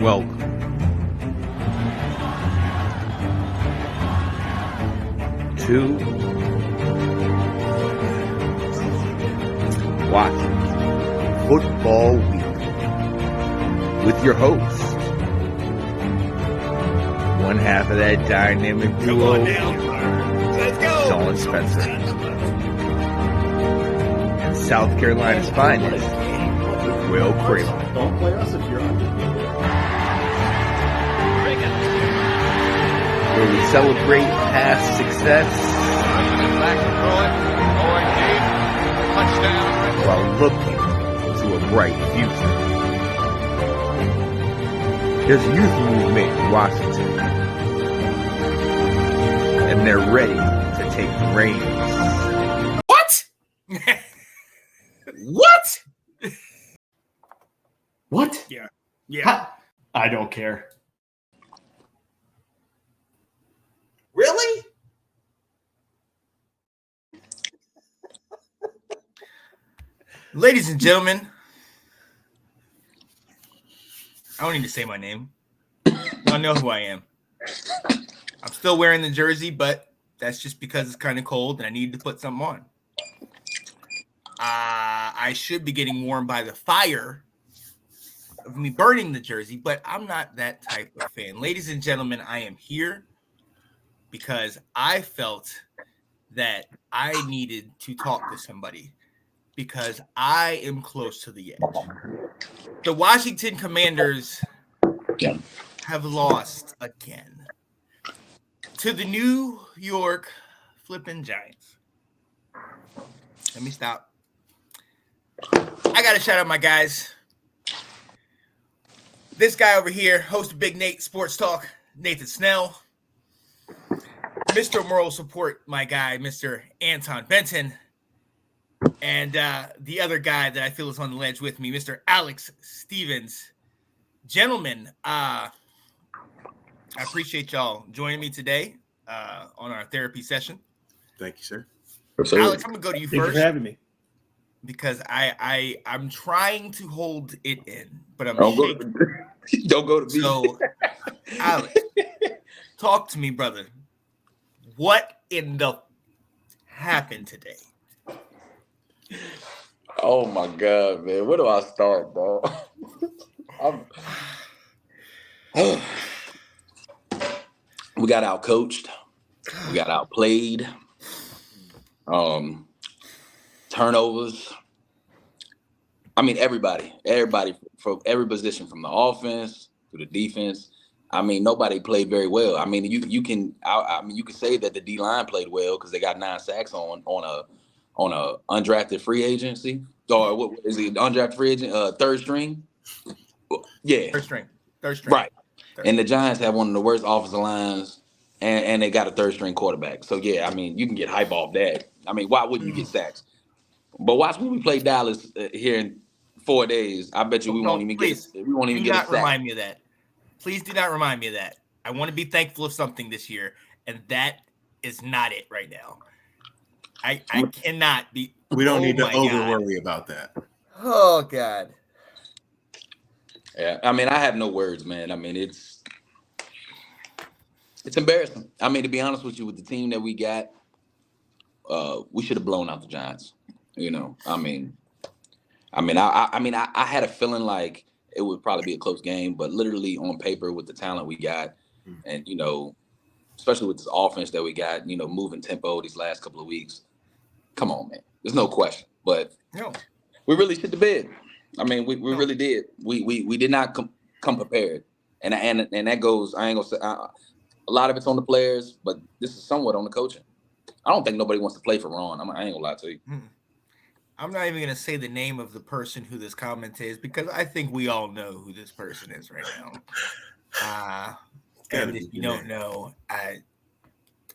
Welcome to Washington Football Week with your host, one half of that dynamic duo, Sean Spencer, and South Carolina's finest, Will Craven. Don't play us if you're undefeated. Where we celebrate past success while looking to a bright future. There's a youth movement in Washington, and they're ready to take the reins. What? What? What? Yeah. I don't care. Really? Ladies and gentlemen, I don't need to say my name. Y'all know who I am. I'm still wearing the jersey, but that's just because it's kind of cold and I need to put something on. I should be getting warm by the fire of me burning the jersey, but I'm not that type of fan. Ladies and gentlemen, I am here because I felt that I needed to talk to somebody because I am close to the edge. The Washington Commanders have lost again to the New York flipping Giants. Let me stop. I got to shout out my guys. This guy over here, host of Big Nate Sports Talk, Nathan Snell. Mr. Moral Support, my guy, Mr. Anton Benton. And the other guy that I feel is on the ledge with me, Mr. Alex Stevens. Gentlemen, I appreciate y'all joining me today on our therapy session. Thank you, sir. Alex, I'm going to go to you Thank first. you for having me. Because I'm trying to hold it in, but I'm Don't shaking. Don't go to me. So, Alex, talk to me, brother. What in the happened today? Oh my God, man. Where do I start, bro? We got out coached. We got outplayed. Turnovers. I mean, everybody from every position, from the offense to the defense. I mean, nobody played very well. I mean, you can say that the D line played well because they got 9 sacks on a undrafted free agency, or what is he, undrafted free agent, third string? Yeah, Third string. right. And the Giants have one of the worst offensive lines, and they got a third string quarterback. So yeah, I mean, you can get hype off that. I mean, why wouldn't you get sacks? But watch when we play Dallas here in 4 days. I bet you we won't even get a sack. Remind me of that. Please do not remind me of that. I want to be thankful of something this year, and that is not it right now. I cannot be. We don't need to worry about that. Oh God. Yeah, I mean, I have no words, man. I mean, it's embarrassing. I mean, to be honest with you, with the team that we got, we should have blown out the Giants. You know, I had a feeling like it would probably be a close game, but literally on paper with the talent we got, and you know, especially with this offense that we got, you know, moving tempo these last couple of weeks. Come on, man. There's no question. But no, we really shit the bed. I mean, we really did. We did not come prepared, and that goes. I ain't gonna say a lot of it's on the players, but this is somewhat on the coaching. I don't think nobody wants to play for Ron. I ain't gonna lie to you. I'm not even gonna say the name of the person who this comment is because I think we all know who this person is right now. And if you don't know, I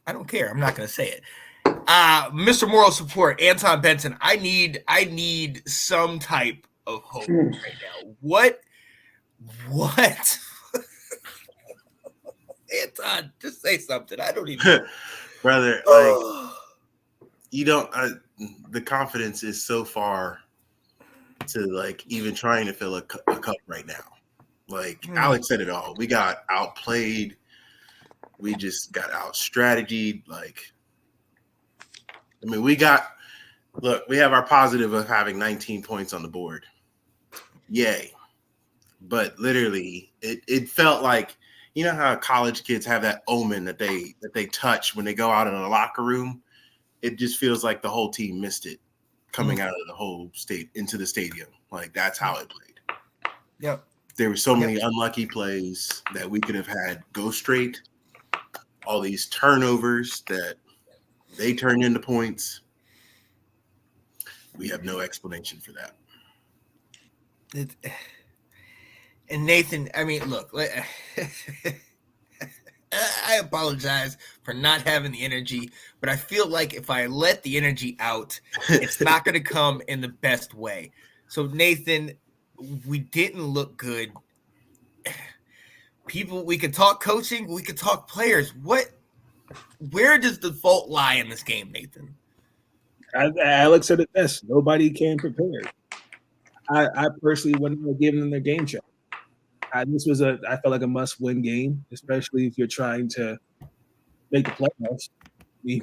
don't care. I'm not gonna say it. Mr. Moral Support, Anton Benson. I need some type of hope right now. What? Anton, just say something. I don't even Brother, like you don't the confidence is so far to like even trying to fill a cup right now. Like Alex said it all. We got outplayed. We just got out strategied. Like, I mean, we have our positive of having 19 points on the board. Yay. But literally, it felt like, you know how college kids have that omen that they touch when they go out in a locker room? It just feels like the whole team missed it coming out of the whole state into the stadium. Like, that's how it played. Yep. There were so many unlucky plays that we could have had go straight. All these turnovers that they turned into points. We have no explanation for that. And Nathan, I mean, look, I apologize for not having the energy, but I feel like if I let the energy out, it's not going to come in the best way. So, Nathan, we didn't look good. People, we could talk coaching, we could talk players. Where does the fault lie in this game, Nathan? Alex said it best. Nobody came prepared. I personally wouldn't have given them their game check. I felt like a must-win game, especially if you're trying to make the playoffs. We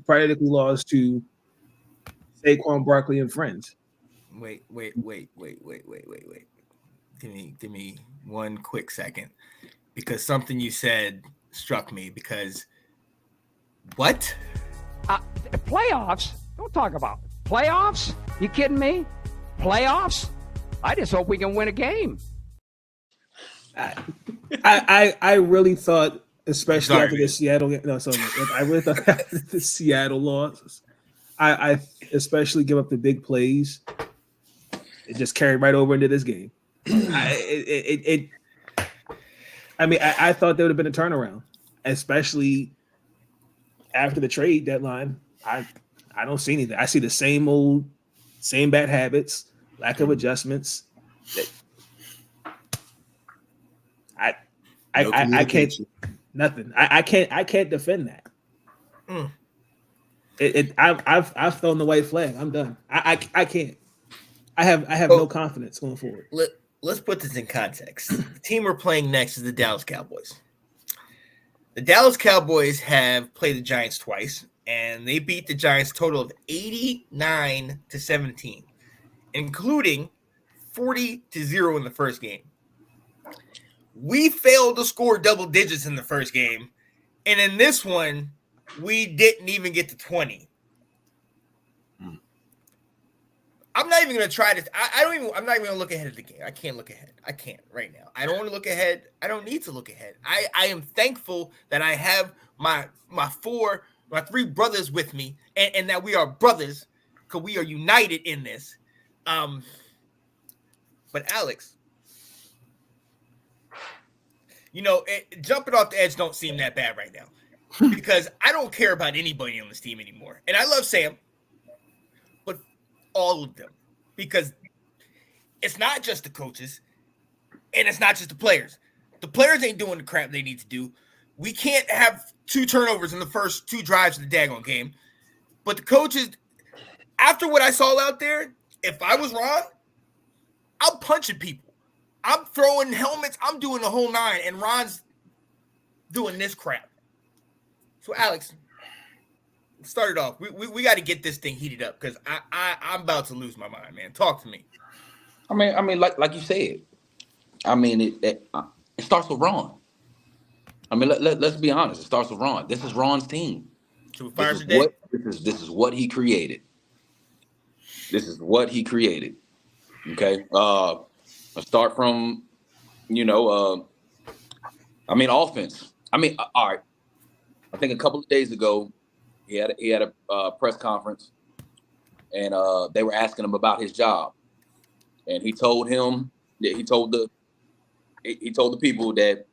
practically lost to Saquon Barkley and friends. Wait. Give me one quick second, because something you said struck me. Because what? Playoffs? Don't talk about playoffs. You kidding me? Playoffs? I just hope we can win a game. I really thought, especially after the Seattle. No, sorry. I really thought after the Seattle loss, I especially give up the big plays. It just carried right over into this game. I thought there would have been a turnaround, especially after the trade deadline. I don't see anything. I see the same bad habits, lack of adjustments. I can't nothing. I can't defend that. I've thrown the white flag. I'm done. I can't. I have no confidence going forward. Let's put this in context. The team we're playing next is the Dallas Cowboys. The Dallas Cowboys have played the Giants twice, and they beat the Giants a total of 89-17, including 40-0 in the first game. We failed to score double digits in the first game, and in this one, we didn't even get to 20. I'm not even going to try this. I'm not even going to look ahead of the game. I can't look ahead. I can't right now. I don't want to look ahead. I don't need to look ahead. I am thankful that I have my three brothers with me, and that we are brothers because we are united in this. But Alex, jumping off the edge don't seem that bad right now because I don't care about anybody on this team anymore. And I love Sam, but all of them, because it's not just the coaches and it's not just the players. The players ain't doing the crap they need to do. We can't have 2 turnovers in the first 2 drives of the daggone game. But the coaches, after what I saw out there, if I was Ron, I'm punching people. I'm throwing helmets. I'm doing the whole 9, and Ron's doing this crap. So, Alex, start it off. We got to get this thing heated up because I'm about to lose my mind, man. Talk to me. I mean, like you said. I mean, it starts with Ron. I mean, let's be honest. It starts with Ron. This is Ron's team. This is what he created. This is what he created. Okay. Let's start from, offense. All right. I think a couple of days ago, he had a press conference, and they were asking him about his job, and he told the people that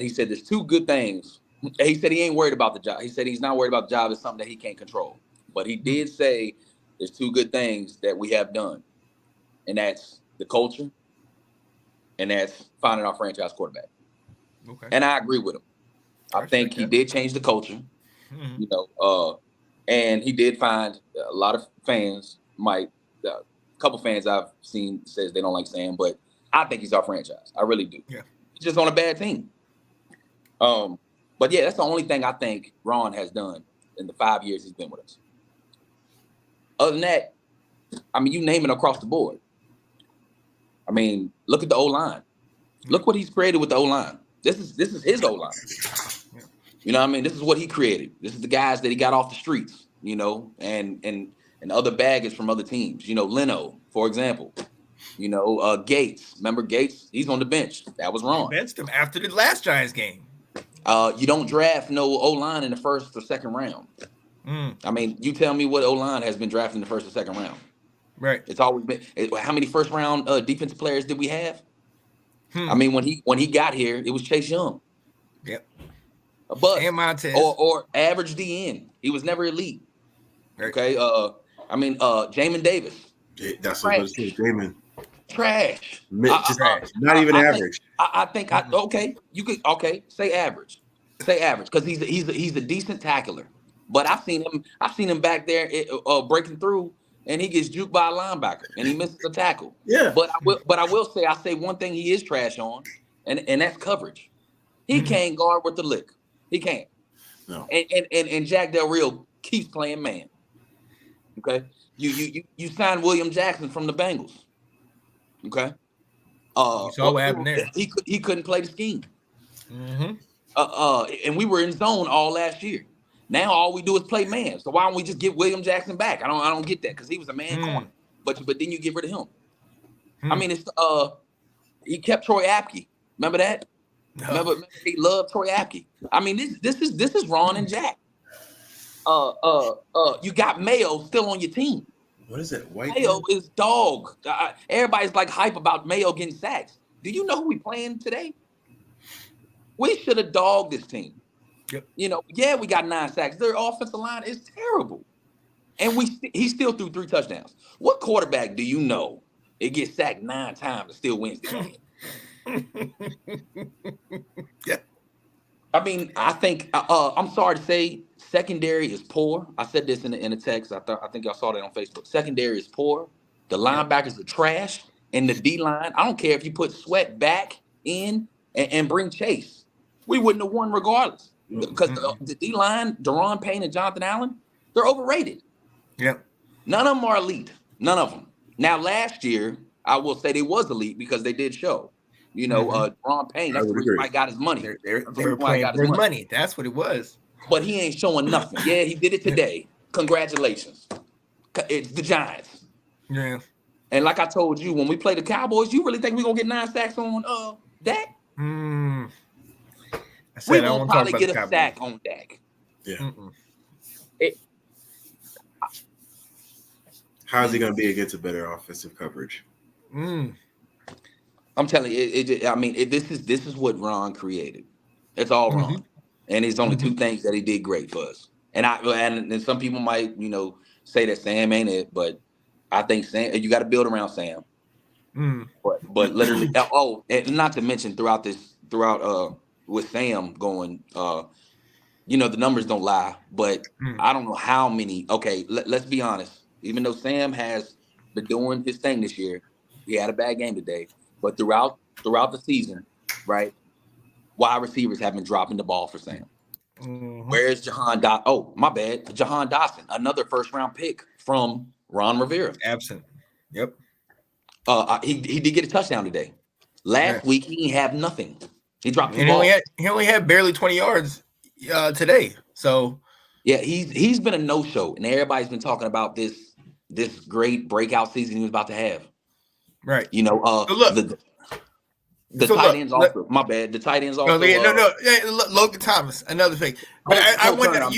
he said there's 2 good things. He said he ain't worried about the job. He said he's not worried about the job. It's something that he can't control. But he did say there's 2 good things that we have done, and that's the culture, and that's finding our franchise quarterback. Okay. And I agree with him. I think he did change the culture, and he did find a lot of fans might couple fans I've seen says they don't like Sam, but I think he's our franchise. I really do. Yeah. He's just on a bad team. But yeah, that's the only thing I think Ron has done in the 5 years he's been with us. Other than that, I mean, you name it across the board. I mean, look at the O-line. Look what he's created with the O-line. This is his O-line. You know what I mean? This is what he created. This is the guys that he got off the streets, you know, and other baggage from other teams. You know, Leno, for example. You know, Gates. Remember Gates? He's on the bench. That was wrong. Benched him after the last Giants game. You don't draft no O-line in the first or second round. I mean, you tell me what O-line has been drafted in the first or second round. Right. It's always been. How many first round defensive players did we have? I mean, when he got here, it was Chase Young. Yep. A bust. And Montez. Or average DN. He was never elite. Right. Okay. Jamin Davis. That's what I was saying. Jamin. Trash. Not even average. I think okay. You could say average. Say average because he's a decent tackler. But I've seen him back there breaking through, and he gets juked by a linebacker, and he misses a tackle. Yeah. But I will say one thing he is trash on, and that's coverage. He can't guard with the lick. He can't. No. And Jack Del Rio keeps playing man. Okay. You signed William Jackson from the Bengals. Okay. You saw what happened there. He couldn't play the scheme. Mm-hmm. And we were in zone all last year. Now all we do is play man. So why don't we just get William Jackson back? I don't get that because he was a man corner. But then you get rid of him. I mean, it's he kept Troy Apke. Remember that? No. Remember he loved Troy Apke. I mean, this is Ron and Jack. You got Mayo still on your team. What is it? White Mayo is dog. Everybody's like hype about Mayo getting sacks. Do you know who we playing today? We should have dogged this team. Yep. You know, yeah, we got 9 sacks. Their offensive line is terrible. And he still threw 3 touchdowns. What quarterback do you know it gets sacked 9 times and still wins the game? Yeah. I mean, I think I'm sorry to say secondary is poor. I said this in the text. I think y'all saw that on Facebook. Secondary is poor. The linebackers are trash. And the D-line, I don't care if you put Sweat back in and bring Chase. We wouldn't have won regardless. Because the D-line, Daron Payne and Jonathan Allen, they're overrated. Yeah. None of them are elite. None of them. Now, last year, I will say they was elite because they did show. You know, Daron Payne, that's the reason why he got his money. They were playing for his money. That's what it was. But he ain't showing nothing. Yeah, he did it today. Congratulations. It's the Giants. Yeah. And like I told you, when we play the Cowboys, you really think we're going to get 9 sacks on Dak? We won't probably get a sack on Dak. Yeah. How's he going to be against a better offensive coverage? I'm telling you, this is what Ron created. It's all Ron. And it's only 2 things that he did great for us. And some people might, say that Sam ain't it, but I think Sam, you got to build around Sam. But literally, and not to mention throughout with Sam going, the numbers don't lie, but I don't know how many. Okay, let's be honest. Even though Sam has been doing his thing this year, he had a bad game today. But throughout the season, right, wide receivers have been dropping the ball for Sam. Where's Jahan Dotson? Oh, my bad. Jahan Dotson, another first-round pick from Ron Rivera. Absent. Yep. He did get a touchdown today. Last week, he didn't have nothing. He dropped the ball. He only had barely 20 yards today. So yeah, he's been a no-show, and everybody's been talking about this great breakout season he was about to have. Right. The tight ends also. My bad. The tight ends also. Logan Thomas, another thing. But I wonder.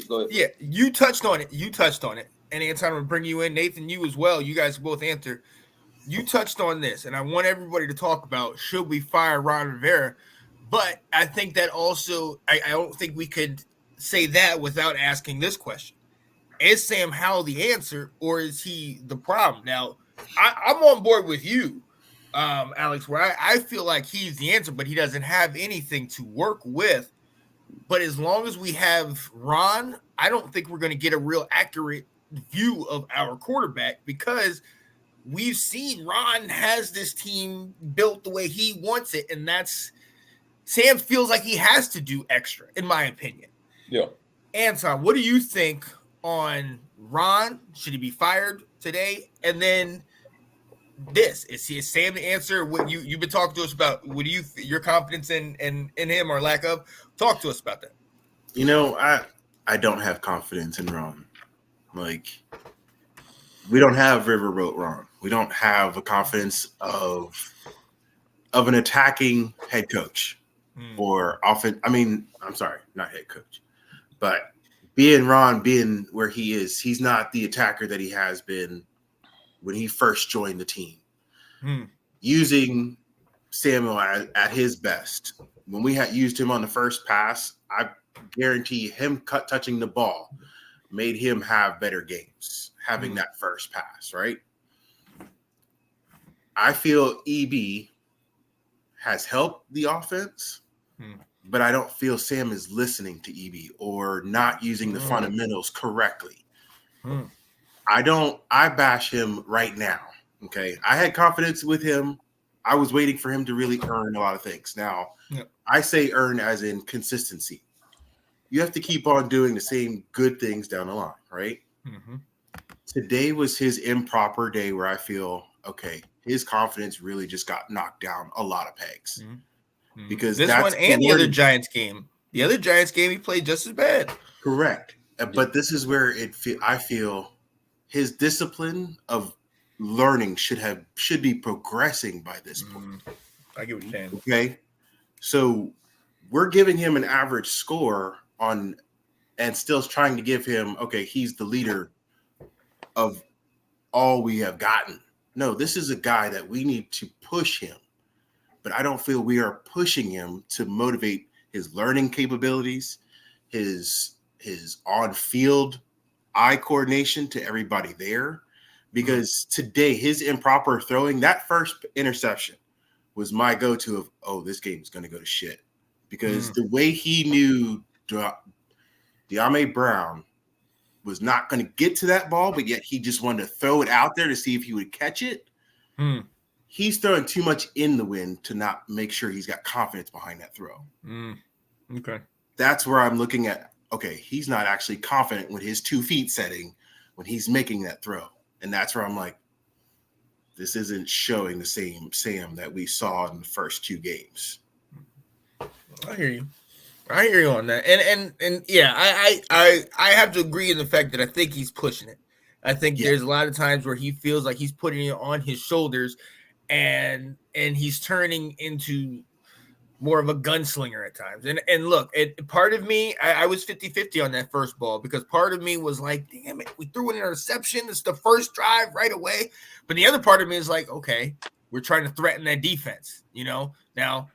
Go ahead. Yeah, you touched on it. And anytime I bring you in, Nathan, you as well. You guys both answer. You touched on this, and I want everybody to talk about should we fire Ron Rivera. But I think that also, I don't think we could say that without asking this question. Is Sam Howell the answer, or is he the problem? Now, I'm on board with you, Alex, where I feel like he's the answer, but he doesn't have anything to work with. But as long as we have Ron, I don't think we're going to get a real accurate view of our quarterback because we've seen Ron has this team built the way he wants it, and that's Sam feels like he has to do extra, in my opinion. Yeah. Anton, what do you think on Ron? Should he be fired today? And then this is Sam the answer? What you've been talking to us about? What do you your confidence in him or lack of? Talk to us about that. You know, I don't have confidence in Ron. Like, we don't have River Boat Ron. We don't have a confidence of an attacking head coach or offense. I mean, I'm sorry, not head coach, but Ron being where he is, he's not the attacker that he has been when he first joined the team. Using Samuel at his best. When we had used him on the first pass, I guarantee him touching the ball made him have better games, having that first pass, right? I feel EB has helped the offense, but I don't feel Sam is listening to EB or not using the fundamentals correctly. I bash him right now. Okay. I had confidence with him. I was waiting for him to really earn a lot of things. Now, I say earn as in consistency. You have to keep on doing the same good things down the line, right? Today was his improper day where I feel, okay, his confidence really just got knocked down a lot of pegs. Because this that's one and the other Giants game. The other Giants game, he played just as bad. Correct. But this is where I feel his discipline of learning should be progressing by this point. I get what you're saying. Okay. So we're giving him an average score on and still trying to give him, okay, he's the leader of all we have gotten. No, this is a guy that we need to push him. But I don't feel we are pushing him to motivate his learning capabilities, his on-field eye coordination to everybody there. Because today, his improper throwing, that first interception was my go-to of, oh, this game is going to go to shit. Because the way he knew De'Ami Brown was not going to get to that ball, but yet he just wanted to throw it out there to see if he would catch it. He's throwing too much in the wind to not make sure he's got confidence behind that throw. Okay. That's where I'm looking at, okay, he's not actually confident with his 2 feet setting when he's making that throw. And that's where I'm like, this isn't showing the same Sam that we saw in the first 2 games. I hear you on that. And yeah, I have to agree in the fact that I think he's pushing it. I think there's a lot of times where he feels like he's putting it on his shoulders and he's turning into more of a gunslinger at times. And look, part of me, I was 50-50 on that first ball because part of me was like, damn it, we threw an interception. It's the first drive right away. But the other part of me is like, okay, we're trying to threaten that defense, you know? Now,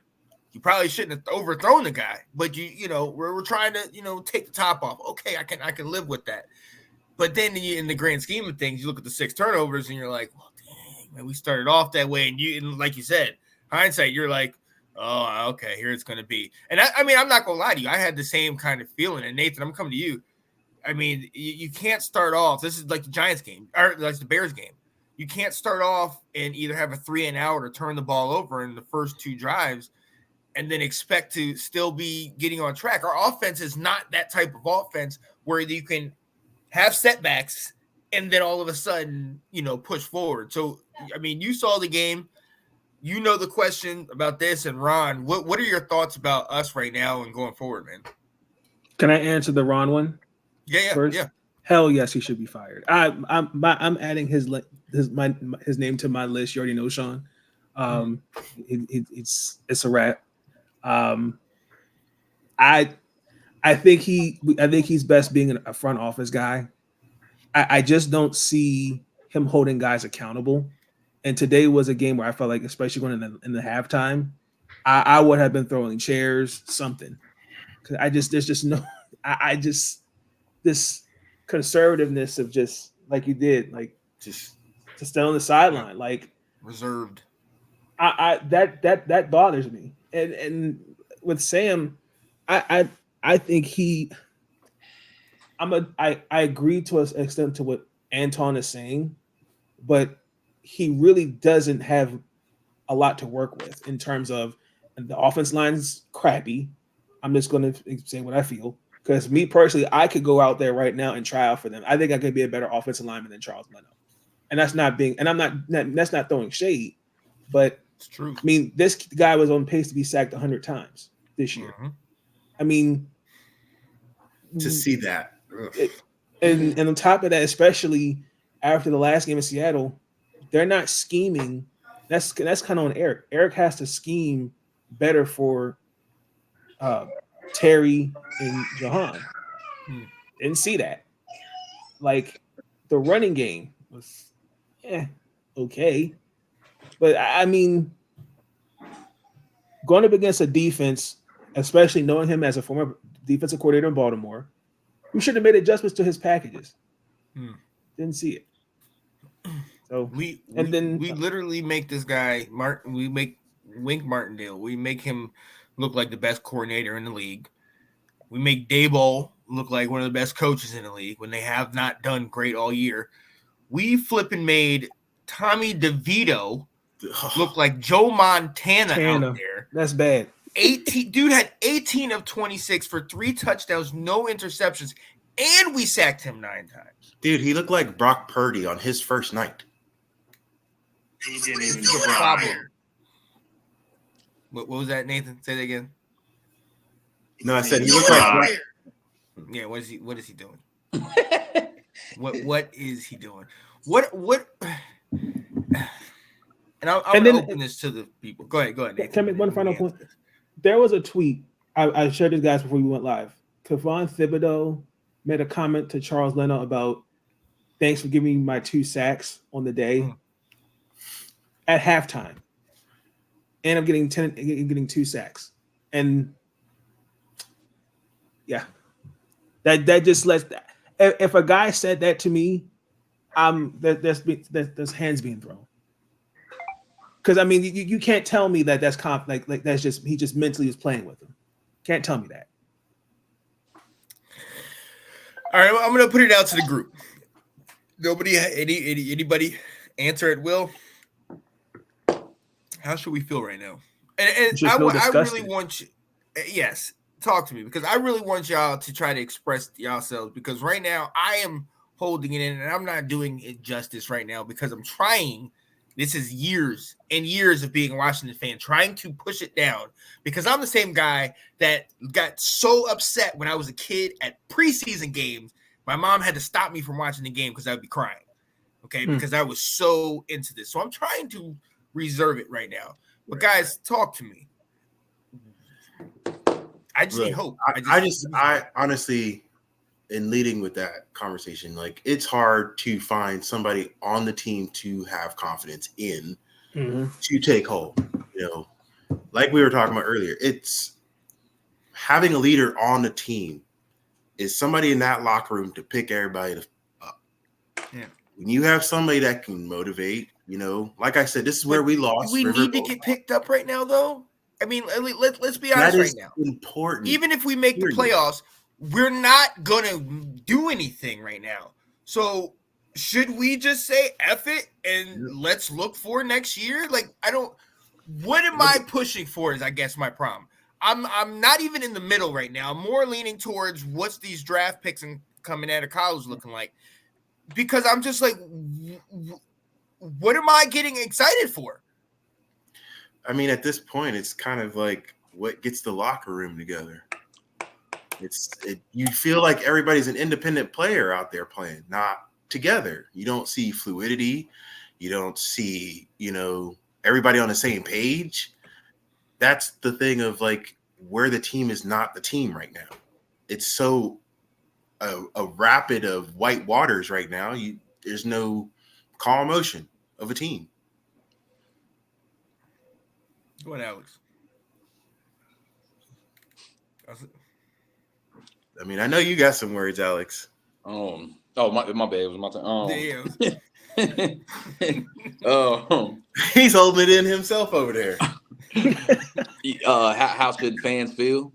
you probably shouldn't have overthrown the guy, but we're trying to, take the top off. Okay, I can live with that. But then in the grand scheme of things, you look at the 6 turnovers and you're like, well, dang, man, we started off that way. And like you said, hindsight, you're like, oh, okay, here it's going to be. And I mean, I'm not going to lie to you. I had the same kind of feeling. And Nathan, I'm coming to you. I mean, you can't start off. This is like the Giants game or like the Bears game. You can't start off and either have a 3-and-out or turn the ball over in the first 2 drives and then expect to still be getting on track. Our offense is not that type of offense where you can have setbacks and then all of a sudden, push forward. So, I mean, you saw the game. You know the question about this, and Ron, what are your thoughts about us right now and going forward, man? Can I answer the Ron one? Yeah. Hell yes, he should be fired. I'm adding his name to my list. You already know, Sean. It's a wrap. I think he's best being a front office guy. I just don't see him holding guys accountable. And today was a game where I felt like, especially going in the halftime, I would have been throwing chairs, something. Because there's just no, this conservativeness of just like you did, like just to stay on the sideline, like reserved. That bothers me. And with Sam, I think I agree to an extent to what Anton is saying, but he really doesn't have a lot to work with in terms of the offense line's crappy. I'm just going to say what I feel because me personally, I could go out there right now and try out for them. I think I could be a better offensive lineman than Charles Leno, and that's not being. And I'm not. That's not throwing shade, but It's true. I mean, this guy was on pace to be sacked 100 times this year. Mhm. I mean, To see that. and on top of that, especially after the last game in Seattle, they're not scheming. That's kind of on Eric. Eric has to scheme better for Terry and Jahan. Didn't see that. Like the running game was, okay, but I mean, going up against a defense, especially knowing him as a former defensive coordinator in Baltimore, we should have made adjustments to his packages. Didn't see it. So We then literally make this guy Martin. We make Wink Martindale. We make him look like the best coordinator in the league. We make Daboll look like one of the best coaches in the league when they have not done great all year. We flipping made Tommy DeVito look like Joe Montana out there. That's bad. 18 dude had 18 of 26 for 3 touchdowns, no interceptions, and we sacked him 9 times. Dude, he looked like Brock Purdy on his first night. He didn't even The try. problem. What was that, Nathan? Say that again. No, I said he looked like Yeah, what is he doing? What is he doing? What and I'm gonna open this to the people. Go ahead, Nathan. Can I make one final point? There was a tweet. I shared this guys before we went live. Kevon Thibodeau made a comment to Charles Leno about thanks for giving me my 2 sacks on the day at halftime. And I'm getting 2 sacks. And yeah. That just lets if a guy said that to me, there's hands being thrown. Because I mean, you can't tell me that that's like that's just he just mentally was playing with him. Can't tell me that. All right, I'm gonna put it out to the group. Nobody, anybody, answer at will. How should we feel right now? And I really want you. Yes, talk to me because I really want y'all to try to express yourselves because right now I am holding it in and I'm not doing it justice right now because I'm trying. This is years and years of being a Washington fan, trying to push it down because I'm the same guy that got so upset when I was a kid at preseason games. My mom had to stop me from watching the game because I would be crying, okay, because I was so into this. So I'm trying to reserve it right now. But guys, talk to me. I just need hope. I honestly, in leading with that conversation, like it's hard to find somebody on the team to have confidence in to take hold. You know, like we were talking about earlier, it's having a leader on the team is somebody in that locker room to pick everybody up. Yeah. When you have somebody that can motivate, you know, like I said, this is where we lost. We need to get picked up right now, though. I mean, let's be honest right now. Important. Even if we make the playoffs, we're not gonna do anything right now. So should we just say F it and let's look for next year? Like what am I pushing for is I guess my problem. I'm not even in the middle right now. I'm more leaning towards what's these draft picks and coming out of college looking like. Because I'm just like, what am I getting excited for? I mean, at this point, it's kind of like what gets the locker room together. You feel like everybody's an independent player out there playing, not together. You don't see fluidity. You don't see, everybody on the same page. That's the thing of like where the team is not the team right now. It's so a rapid of white waters right now. There's no calm motion of a team. What, Alex? I mean, I know you got some words, Alex. My bad. It was my turn. He's holding it in himself over there. How should fans feel?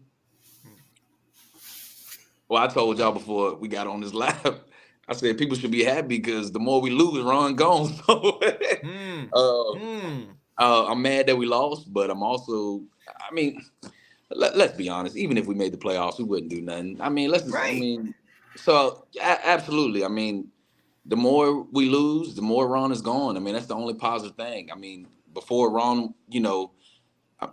Well, I told y'all before we got on this live. I said people should be happy because the more we lose, Ron gone. So, I'm mad that we lost, but I'm also, I mean, let's be honest. Even if we made the playoffs, we wouldn't do nothing. I mean, absolutely. I mean, the more we lose, the more Ron is gone. I mean, that's the only positive thing. I mean, before Ron,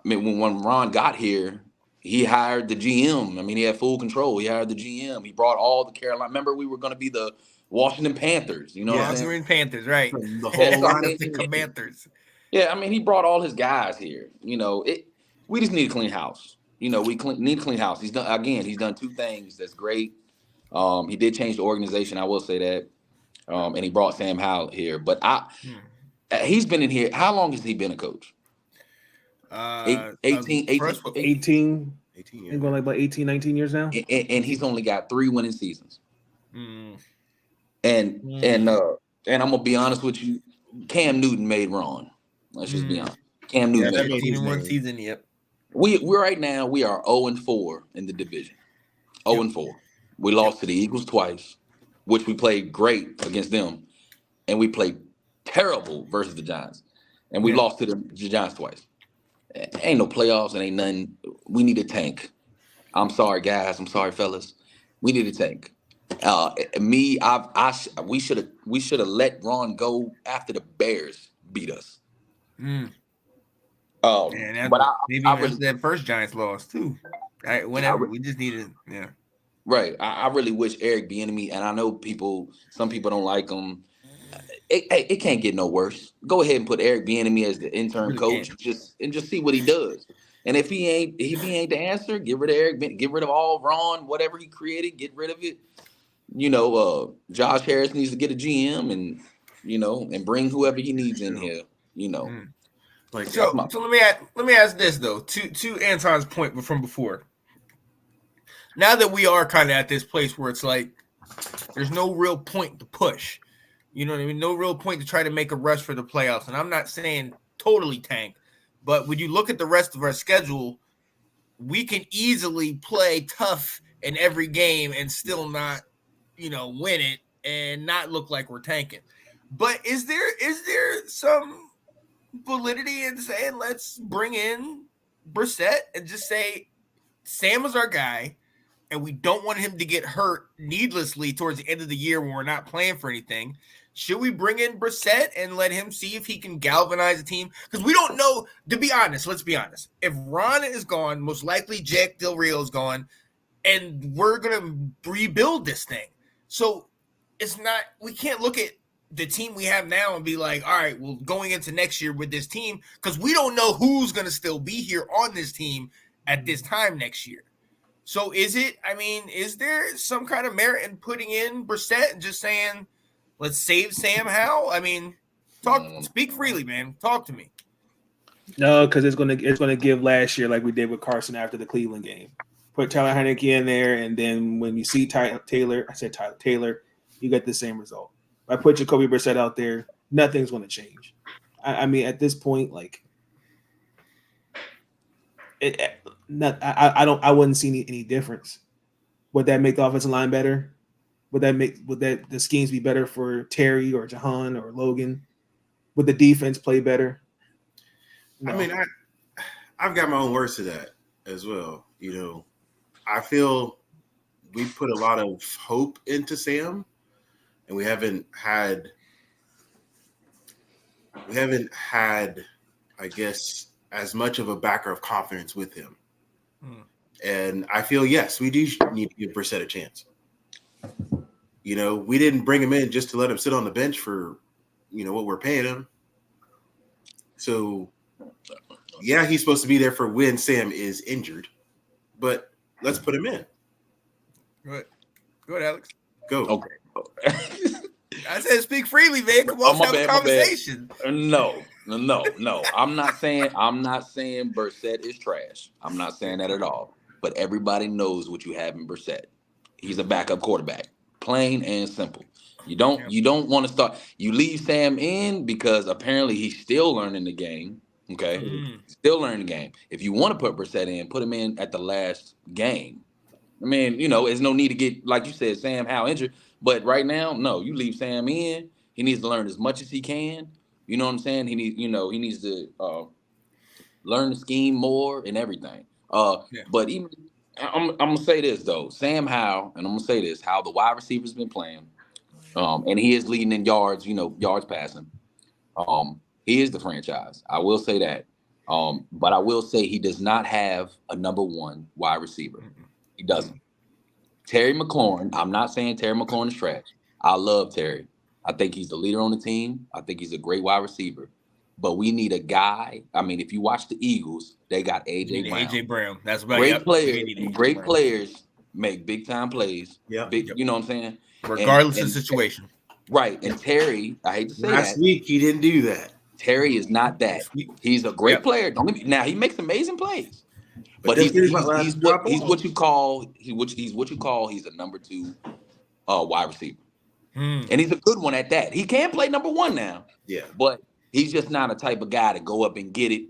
when Ron got here, he hired the GM. I mean, he had full control. He hired the GM. He brought all the Carolina. Remember, we were going to be the Washington Panthers. You know what I'm saying? Washington Panthers, right? The whole line. The Panthers. Yeah, I mean, he brought all his guys here. We just need a clean house. We need a clean house. He's done two things that's great. He did change the organization. I will say that. And he brought Sam Howell here. But he's been in here. How long has he been a coach? 18 years. 18 going like about 18, 19 years now. And he's only got 3 winning seasons. And I'm gonna be honest with you, Cam Newton made Ron. Let's just be honest. Cam Newton made 18 in one season, yep. We right now we are 0-4 in the division. 0-4. We lost to the Eagles twice, which we played great against them, and we played terrible versus the Giants. And we lost to the Giants twice. Ain't no playoffs and ain't nothing. We need a tank. I'm sorry, guys. I'm sorry, fellas. We need a tank. We should have let Ron go after the Bears beat us. Man, but I really, that first Giants loss too. We just needed, yeah. Right. I really wish Eric Bieniemy, and I know some people don't like him. It can't get no worse. Go ahead and put Eric Bieniemy as the intern coach, and just see what he does. And if he ain't the answer, get rid of Eric. Get rid of all Ron, whatever he created. Get rid of it. Josh Harris needs to get a GM, and bring whoever he needs in here. So let me ask this though. To Anton's point from before. Now that we are kind of at this place where it's like there's no real point to push. You know what I mean? No real point to try to make a rush for the playoffs. And I'm not saying totally tank, but when you look at the rest of our schedule, we can easily play tough in every game and still not, win it and not look like we're tanking. But is there some validity in saying let's bring in Brissett and just say Sam is our guy and we don't want him to get hurt needlessly towards the end of the year when we're not playing for anything? Should we bring in Brissett and let him see if he can galvanize the team? Because we don't know, to be honest, let's be honest. If Ron is gone, most likely Jack Del Rio is gone, and we're going to rebuild this thing. So we can't look at the team we have now and be like, all right, well, going into next year with this team, because we don't know who's going to still be here on this team at this time next year. So is there some kind of merit in putting in Brissett and just saying, let's save Sam Howell? I mean, speak freely, man. Talk to me. No, because it's gonna give last year like we did with Carson after the Cleveland game. Put Tyler Heineke in there, and then when you see Tyler Taylor, you get the same result. If I put Jacoby Brissett out there, nothing's going to change. I mean, at this point, like, I wouldn't see any difference. Would that make the offensive line better? Would the schemes be better for Terry or Jahan or Logan? Would the defense play better? No. I mean, I've got my own words to that as well. I feel we put a lot of hope into Sam, and we haven't had, I guess, as much of a backer of confidence with him. And I feel, yes, we do need to give Brissett a chance. We didn't bring him in just to let him sit on the bench for, what we're paying him. So, yeah, he's supposed to be there for when Sam is injured, but let's put him in. Go ahead, Alex. Go. Okay. I said speak freely, man. Come on, have a conversation. No. I'm not saying Brissett is trash. I'm not saying that at all. But everybody knows what you have in Brissett. He's a backup quarterback. Plain and simple. You don't want to start. You leave Sam in because apparently he's still learning the game. Okay, still learning the game. If you want to put Brissett in, put him in at the last game. I mean, there's no need to get, like you said, Sam Howell injured. But right now, no, you leave Sam in. He needs to learn as much as he can. You know what I'm saying? He needs to learn the scheme more and everything. But even I'm gonna say this though, Sam Howell, and I'm gonna say this: how the wide receiver's been playing, and he is leading in yards. Yards passing. He is the franchise. I will say that. But I will say he does not have a number one wide receiver. He doesn't. Terry McLaurin. I'm not saying Terry McLaurin is trash. I love Terry. I think he's the leader on the team. I think he's a great wide receiver. But we need a guy. I mean, if you watch the Eagles, they got AJ Brown. AJ Brown. That's about great players. Great players make big time plays. Yeah. You know what I'm saying? Regardless of the situation. Right. And Terry, I hate to say last week he didn't do that. Terry is not that. He's a great player. Now he makes amazing plays. But he's what you call he's a number two wide receiver. And he's a good one at that. He can play number one now. Yeah. But he's just not a type of guy to go up and get it.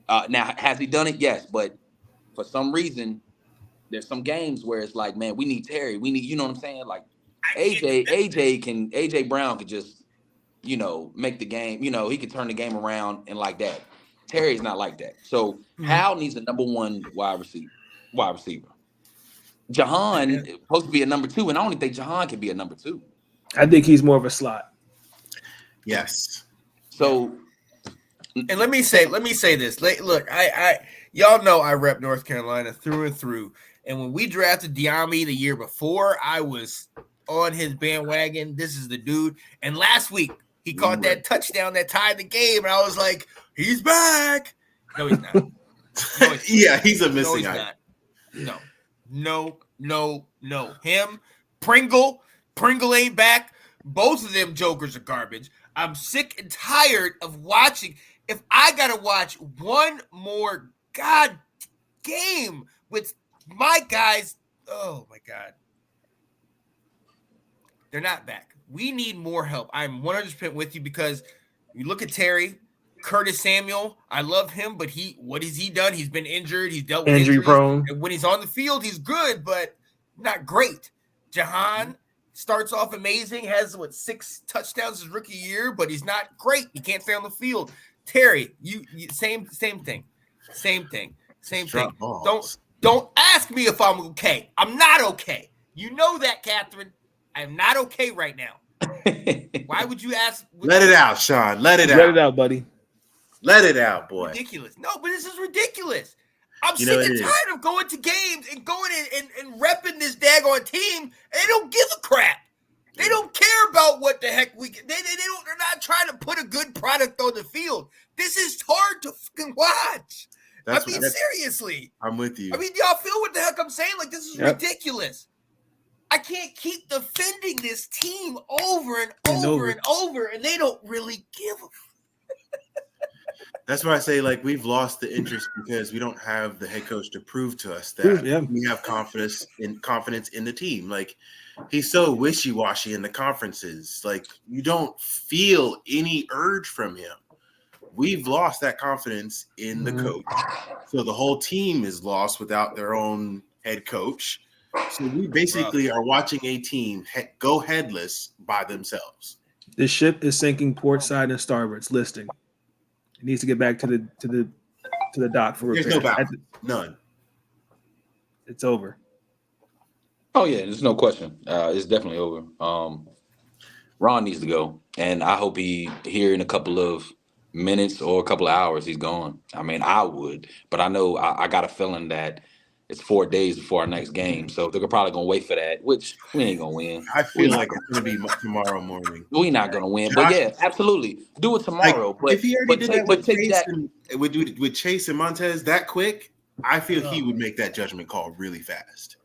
Now, has he done it? Yes. But for some reason, there's some games where it's like, man, we need Terry. We need, you know what I'm saying? Like AJ Brown could just, make the game, he could turn the game around and like that. Terry's not like that. So Hal needs a number one wide receiver. Jahan is supposed to be a number two, and I don't think Jahan can be a number two. I think he's more of a slot. Yes. So, and let me say this. Look, I y'all know I rep North Carolina through and through. And when we drafted Diami the year before, I was on his bandwagon. This is the dude. And last week he caught that touchdown that tied the game, and I was like, he's back. No, he's not. Yeah, he's a missing item. No. Him, Pringle ain't back. Both of them jokers are garbage. I'm sick and tired of watching. If I gotta watch one more game with my guys, oh my God, they're not back. We need more help. I'm 100% with you because you look at Terry, Curtis Samuel. I love him, but what has he done? He's been injured. He's dealt with injury prone. And when he's on the field, he's good, but not great. Jahan starts off amazing, has 6 touchdowns his rookie year, but he's not great. He can't stay on the field. Terry, you same thing. Don't ask me if I'm okay. I'm not okay. You know that, Catherine. I'm not okay right now. Why would you ask? Let it out, Sean. Let it out. Let it out, buddy. Let it out, boy. Ridiculous. No, but this is ridiculous. I'm sick and tired of going to games and going and repping this daggone team, and they don't give a crap. They don't care about what the heck we get. They're not trying to put a good product on the field. This is hard to fucking watch. Seriously. I'm with you. I mean, y'all feel what the heck I'm saying? Like, this is ridiculous. I can't keep defending this team over and over, and they don't really give a That's why I say, we've lost the interest because we don't have the head coach to prove to us that we have confidence in the team. He's so wishy-washy in the conferences. You don't feel any urge from him. We've lost that confidence in the coach. So the whole team is lost without their own head coach. So we basically are watching a team go headless by themselves. The ship is sinking port side and starboard. It's listing. It needs to get back to the dock for repair. There's no balance. None. It's over. Oh yeah, there's no question. It's definitely over. Ron needs to go, and I hope he here in a couple of minutes or a couple of hours he's gone. I mean, I would, but I know I got a feeling that it's 4 days before our next game, so they're probably gonna wait for that, which we ain't gonna win. I feel like it's gonna be tomorrow morning. We're not gonna win, but yeah, absolutely, do it tomorrow. But if he already did that with Chase and Montez that quick, I feel he would make that judgment call really fast.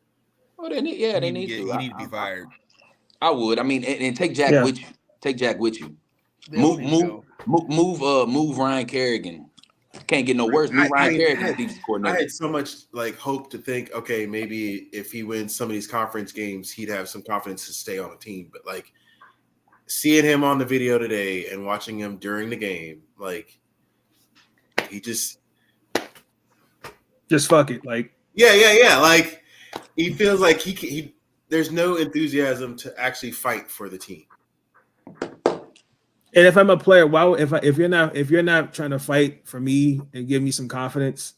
Well, they need to. He need to be fired. I would. I mean, and take Jack with you. Take Jack with you. Move Ryan Kerrigan. Can't get no worse. Move Ryan Kerrigan, defensive coordinator. I had so much hope to think, okay, maybe if he wins some of these conference games, he'd have some confidence to stay on a team. But seeing him on the video today and watching him during the game, he just fuck it. Yeah. He feels like he there's no enthusiasm to actually fight for the team. And if I'm a player, if you're not trying to fight for me and give me some confidence,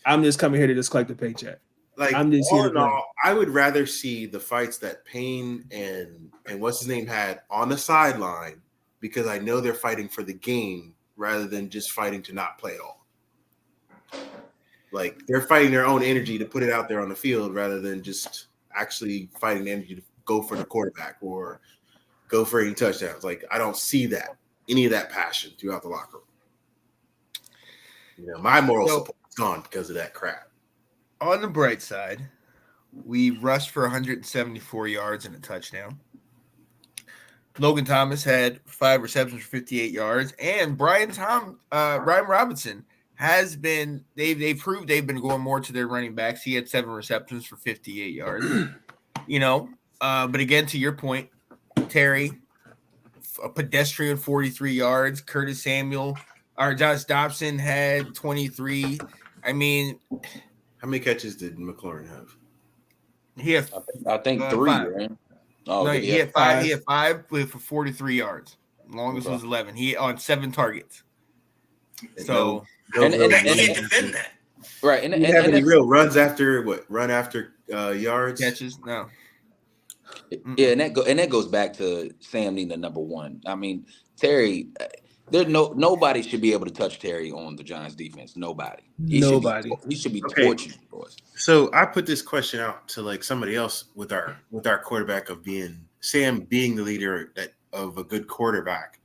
I'm just coming here to just collect a paycheck. Like, I'm just all here in to play. all, I would rather see the fights that Payne and what's his name had on the sideline, because I know they're fighting for the game rather than just fighting to not play at all. Like, they're fighting their own energy to put it out there on the field rather than just actually fighting the energy to go for the quarterback or go for any touchdowns. Like, I don't see any of that passion throughout the locker room. My moral support is gone because of that crap. On the bright side, we rushed for 174 yards and a touchdown. Logan Thomas had 5 receptions for 58 yards, and Ryan Robinson has been. They've proved they've been going more to their running backs. He had 7 receptions for 58 yards. But again, to your point, Terry, a pedestrian 43 yards. Curtis Samuel, or Josh Dobson had 23. I mean, how many catches did McLaurin have? He had, I think 3. 5. Right? No, he had 5. He had 5 for 43 yards. Longest was 11. He on 7 targets. So and defend that. Right. And have any real runs after run after yards? Catches? No. Yeah, and that goes back to Sam needing the number 1. I mean, Terry, nobody should be able to touch Terry on the Giants defense. Nobody. He should be torching for us. So I put this question out to like somebody else with our quarterback of Sam being the leader of a good quarterback.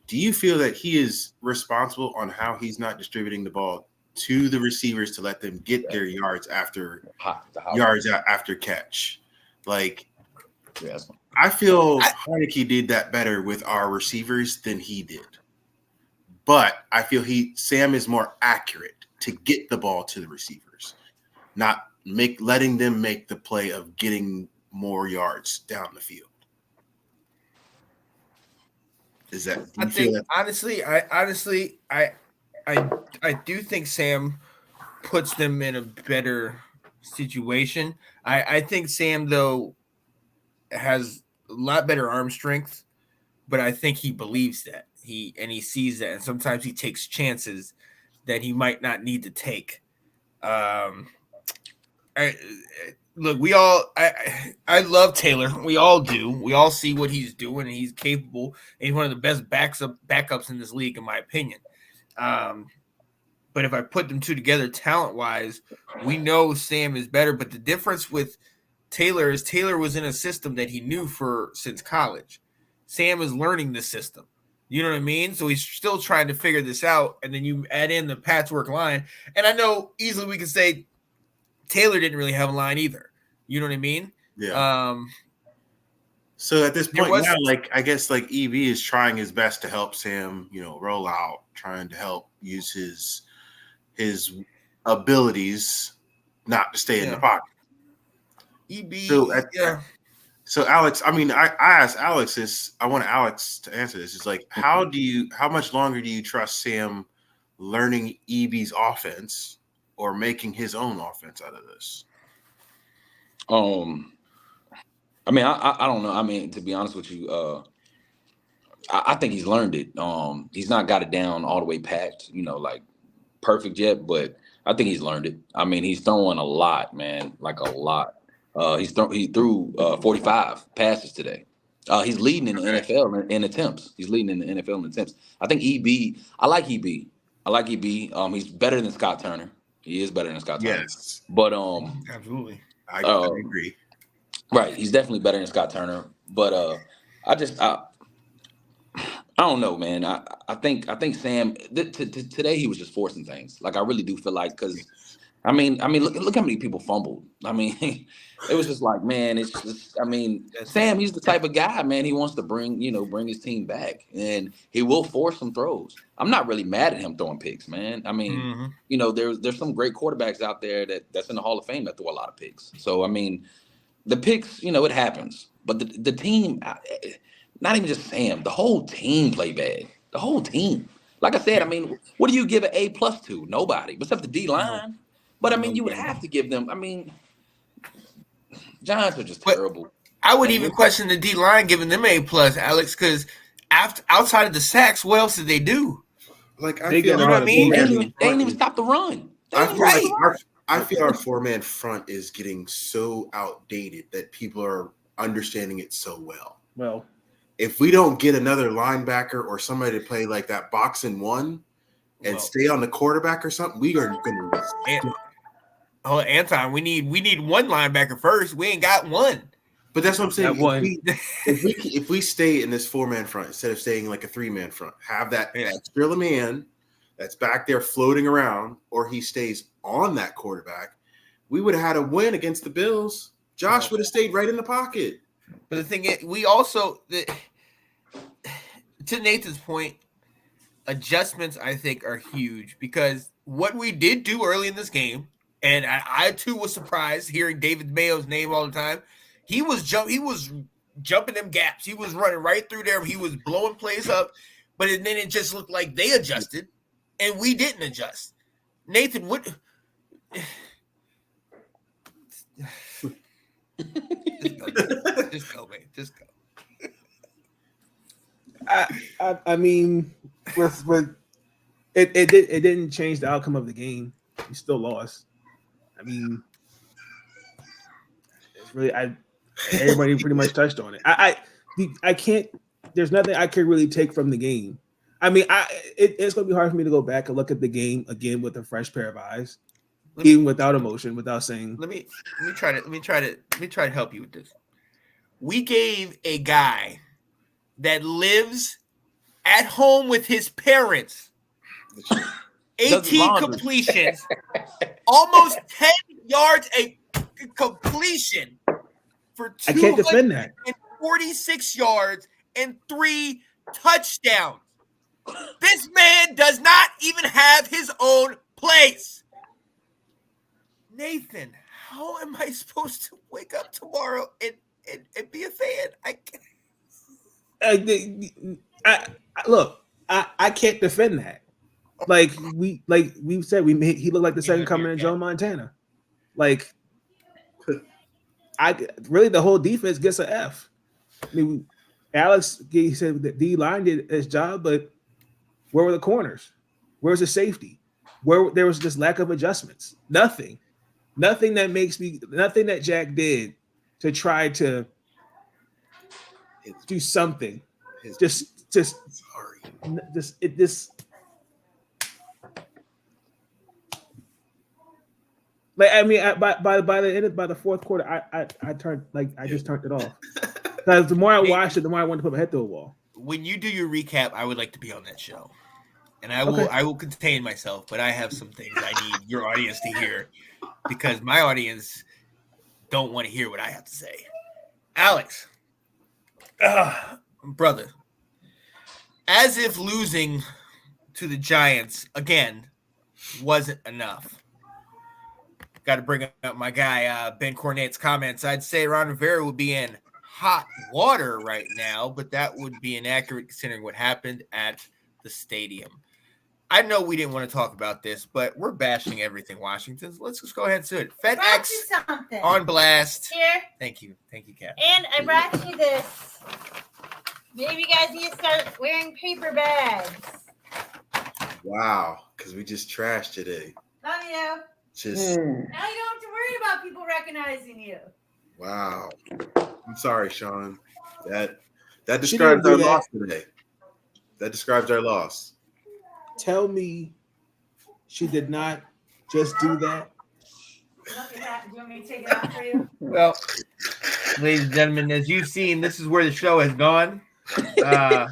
Do you feel that he is responsible on how he's not distributing the ball to the receivers to let them get their yards after catch? Like, yes. I feel Heineke did that better with our receivers than he did. But I feel Sam is more accurate to get the ball to the receivers, not letting them make the play of getting more yards down the field. Is that? Honestly, I do think Sam puts them in a better situation. I think Sam though has a lot better arm strength, but I think he believes that he sees that, and sometimes he takes chances that he might not need to take. Look, I love Taylor. We all do. We all see what he's doing, and he's capable. And he's one of the best backups in this league, in my opinion. But if I put them two together talent-wise, we know Sam is better. But the difference with Taylor is Taylor was in a system that he knew since college. Sam is learning the system. You know what I mean? So he's still trying to figure this out. And then you add in the patchwork line. And I know easily we can say Taylor didn't really have a line either. You know what I mean? Yeah. So at this point now, I guess EB is trying his best to help Sam, roll out, trying to help use his abilities not to stay in the pocket. EB, So Alex, I asked Alex this. I want Alex to answer this. It's like, how much longer do you trust Sam learning EB's offense or making his own offense out of this? I don't know. To be honest with you, I think he's learned it. He's not got it down all the way packed, like perfect yet, but I think he's learned it. He's throwing a lot, man, like a lot. He threw 45 passes today. He's leading in the NFL in attempts. I think EB. I like EB. He's better than Scott Turner. He is better than Scott Turner. Yes, but absolutely, I agree. Right, he's definitely better than Scott Turner. But I don't know, man. I think Sam today he was just forcing things. Like I really do feel like because. Look how many people fumbled. It was just like, man, it's just. Sam, he's the type of guy, man. He wants to bring his team back, and he will force some throws. I'm not really mad at him throwing picks, man. There's some great quarterbacks out there that's in the Hall of Fame that throw a lot of picks. So the picks, it happens. But the team, not even just Sam, the whole team play bad. The whole team. Like I said, what do you give an A+ to? Nobody, except the D line. But you would have to give them. Giants are just But- terrible. I would even question the D line giving them A plus, Alex, because outside of the sacks, what else did they do? Like I They feel get You know what I mean? They four-man ain't even front stop the run. I feel Right. like I feel our 4-man front is getting so outdated that people are understanding it so well. Well, If we don't get another linebacker or somebody to play like that box and one and Well, stay on the quarterback or something, we are going to lose. Anton, we need one linebacker first. We ain't got one. But that's what I'm saying. That one. If we stay in this 4-man front instead of staying like a 3-man front, have that extra man that's back there floating around, or he stays on that quarterback, we would have had a win against the Bills. Josh would have stayed right in the pocket. But the thing is, we also, to Nathan's point, adjustments I think are huge because what we did do early in this game, and I too was surprised hearing David Mayo's name all the time. He was jumping them gaps. He was running right through there. He was blowing plays up, but then it just looked like they adjusted, and we didn't adjust. Nathan, what? Just go, man. Just go. I mean, with it didn't change the outcome of the game. We still lost. I mean, it's really everybody pretty much touched on it. I can't. There's nothing I can really take from the game. I mean, it's going to be hard for me to go back and look at the game again with a fresh pair of eyes, even without emotion, without saying. Let me try to help you with this. We gave a guy that lives at home with his parents 18 completions, almost 10 yards a completion for I can't defend that. 246 yards and 3 touchdowns. This man does not even have his own place. Nathan, how am I supposed to wake up tomorrow and be a fan? I can't defend that. Like we said, he looked like the second coming of Joe Montana. Like, the whole defense gets an F. I mean, Alex, he said that D line did his job, but where were the corners? Where was the safety? Where there was just lack of adjustments. Nothing that Jack did to try to do something. Like, I mean, by the fourth quarter, I turned just turned it off. Because the more I watched it, the more I wanted to put my head through a wall. When you do your recap, I would like to be on that show, and I will contain myself. But I have some things I need your audience to hear because my audience don't want to hear what I have to say. Alex, brother, as if losing to the Giants again wasn't enough. Got to bring up my guy Ben Cornett's comments. I'd say Ron Rivera would be in hot water right now, but that would be inaccurate considering what happened at the stadium. I know we didn't want to talk about this, but we're bashing everything Washington. So let's just go ahead and do it. FedEx on blast. Here. Thank you, Kat. And I brought you this. Maybe you guys need to start wearing paper bags. Wow, because we just trashed today. Love you. Just Now you don't have to worry about people recognizing you. wow. I'm sorry, Sean. That describes our loss today. That describes our loss. Tell me she did not just do that. Look at that. Do you want me to take it out for you? Well, ladies and gentlemen, as you've seen, this is where the show has gone. I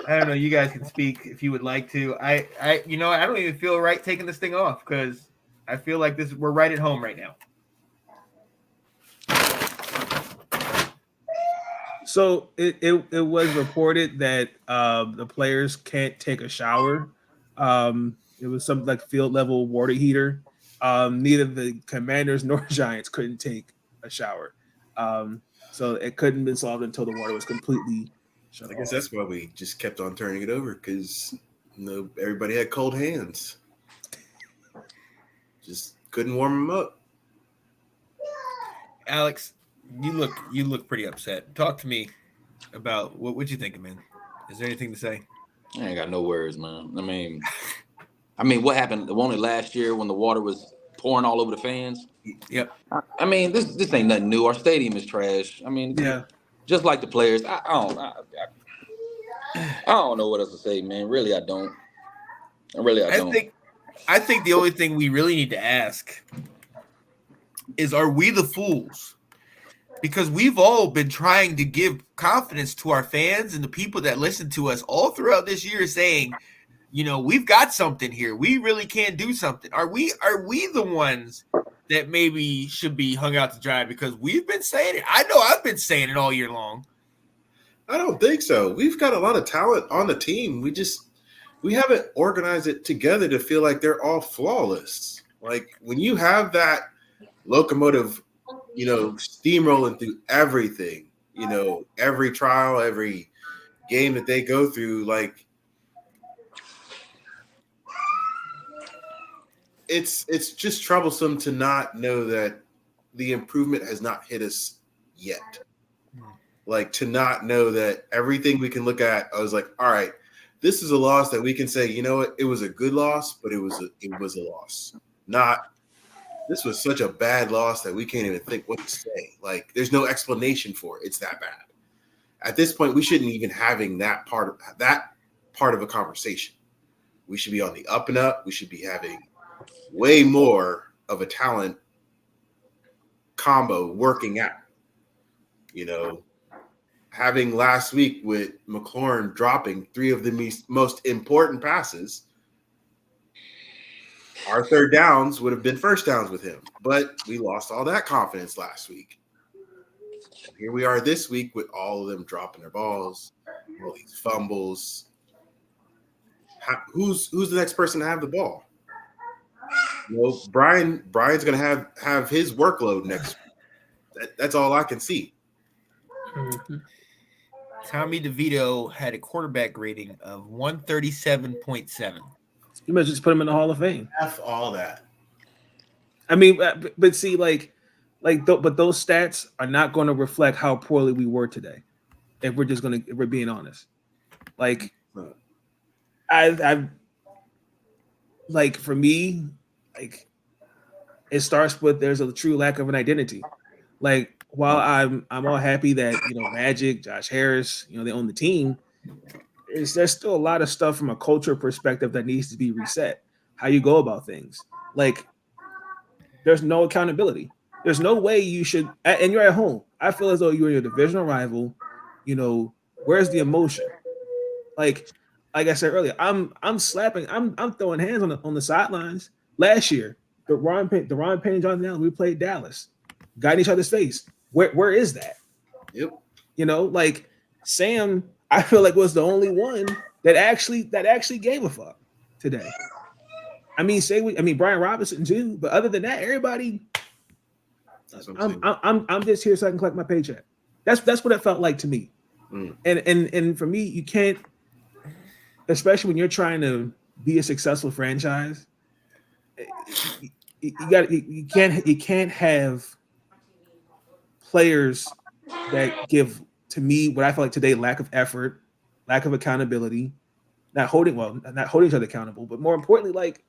don't know. You guys can speak if you would like to. I don't even feel right taking this thing off because I feel like we're right at home right now. So it was reported that the players can't take a shower. It was some like field level water heater. Neither the Commanders nor Giants couldn't take a shower. So it couldn't have been solved until the water was completely shut off. I guess that's why we just kept on turning it over because everybody had cold hands. Just couldn't warm them up. Alex, you look pretty upset. Talk to me about what you thinking, man. Is there anything to say? I ain't got no words, man. I mean, what happened? The one last year when the water was pouring all over the fans. Yep. I mean, this ain't nothing new. Our stadium is trash. I mean, Yeah. just like the players. I don't know what else to say, man. Really, I don't. I think the only thing we really need to ask is, are we the fools? Because we've all been trying to give confidence to our fans and the people that listen to us all throughout this year, saying, you know, we've got something here. We really can do something. Are we the ones that maybe should be hung out to dry? Because we've been saying it. I know I've been saying it all year long. I don't think so. We've got a lot of talent on the team. We haven't organized it together to feel like they're all flawless. Like when you have that locomotive, you know, steamrolling through everything, you know, every trial, every game that they go through, like it's just troublesome to not know that the improvement has not hit us yet. Like to not know that everything we can look at, I was like, all right, this is a loss that we can say, you know what, it was a good loss, but it was a loss. Not this was such a bad loss that we can't even think what to say. Like there's no explanation for it. It's that bad. At this point, we shouldn't even having that part of a conversation. We should be on the up and up. We should be having way more of a talent combo working out. You know, having last week with McLaurin dropping 3 of the most important passes, our third downs would have been first downs with him. But we lost all that confidence last week. And here we are this week with all of them dropping their balls, all these fumbles. Who's the next person to have the ball? You know, Brian's going to have his workload next week. That's all I can see. Mm-hmm. Tommy DeVito had a quarterback rating of 137.7. You might just put him in the Hall of Fame. F all that. I mean, but see, but those stats are not going to reflect how poorly we were today. If we're being honest. Like, I've like for me, like it starts with there's a true lack of an identity. Like while I'm all happy that Magic, Josh Harris, they own the team. There's still a lot of stuff from a culture perspective that needs to be reset. How you go about things. Like there's no accountability. There's no way you should, and you're at home. I feel as though you're your divisional rival. Where's the emotion? Like I said earlier, I'm throwing hands on the sidelines. Last year, Deron Payne and Jonathan Allen, we played Dallas, got in each other's face. Where is that? Yep. Like Sam, I feel like was the only one that actually gave a fuck today. I mean, Brian Robinson too, but other than that, everybody. I'm just here so I can collect my paycheck. That's what it felt like to me. Mm. And for me, you can't, especially when you're trying to be a successful franchise. You can't have players that give, to me, what I feel like today, lack of effort, lack of accountability, not holding each other accountable, but more importantly, like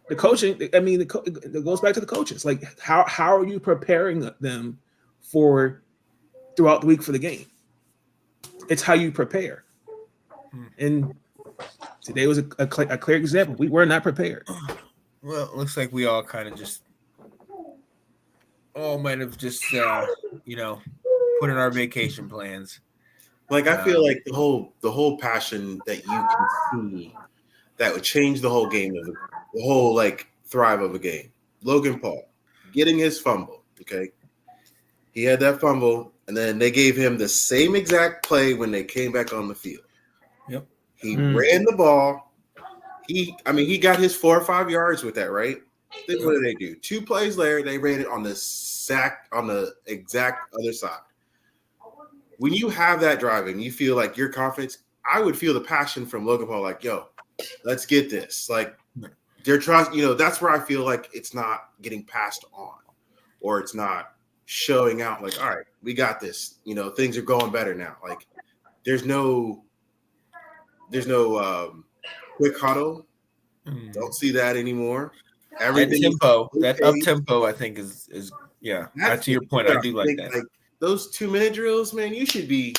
the coaching. I mean, it goes back to the coaches. Like, how are you preparing them for throughout the week for the game? It's how you prepare. And today was a clear example. We were not prepared. Well, it looks like we all kind of just might have just put in our vacation plans. Like I feel like the whole passion that you can see that would change the whole game, the whole like thrive of a game. Logan Paul getting his fumble. Okay, he had that fumble, and then they gave him the same exact play when they came back on the field. Yep, he ran the ball. He got his 4 or 5 yards with that, right? Then what did they do? 2 plays later, they ran it on the exact other side. When you have that driving, you feel like your confidence. I would feel the passion from Logan Paul, like, yo, let's get this. Like, they're trying, that's where I feel like it's not getting passed on. or it's not showing out like, all right, we got this. You know, things are going better now. Like there's no quick huddle. Don't see that anymore. Everything That up tempo, I think is to your point. I do like that. Like those 2-minute drills, man, you should be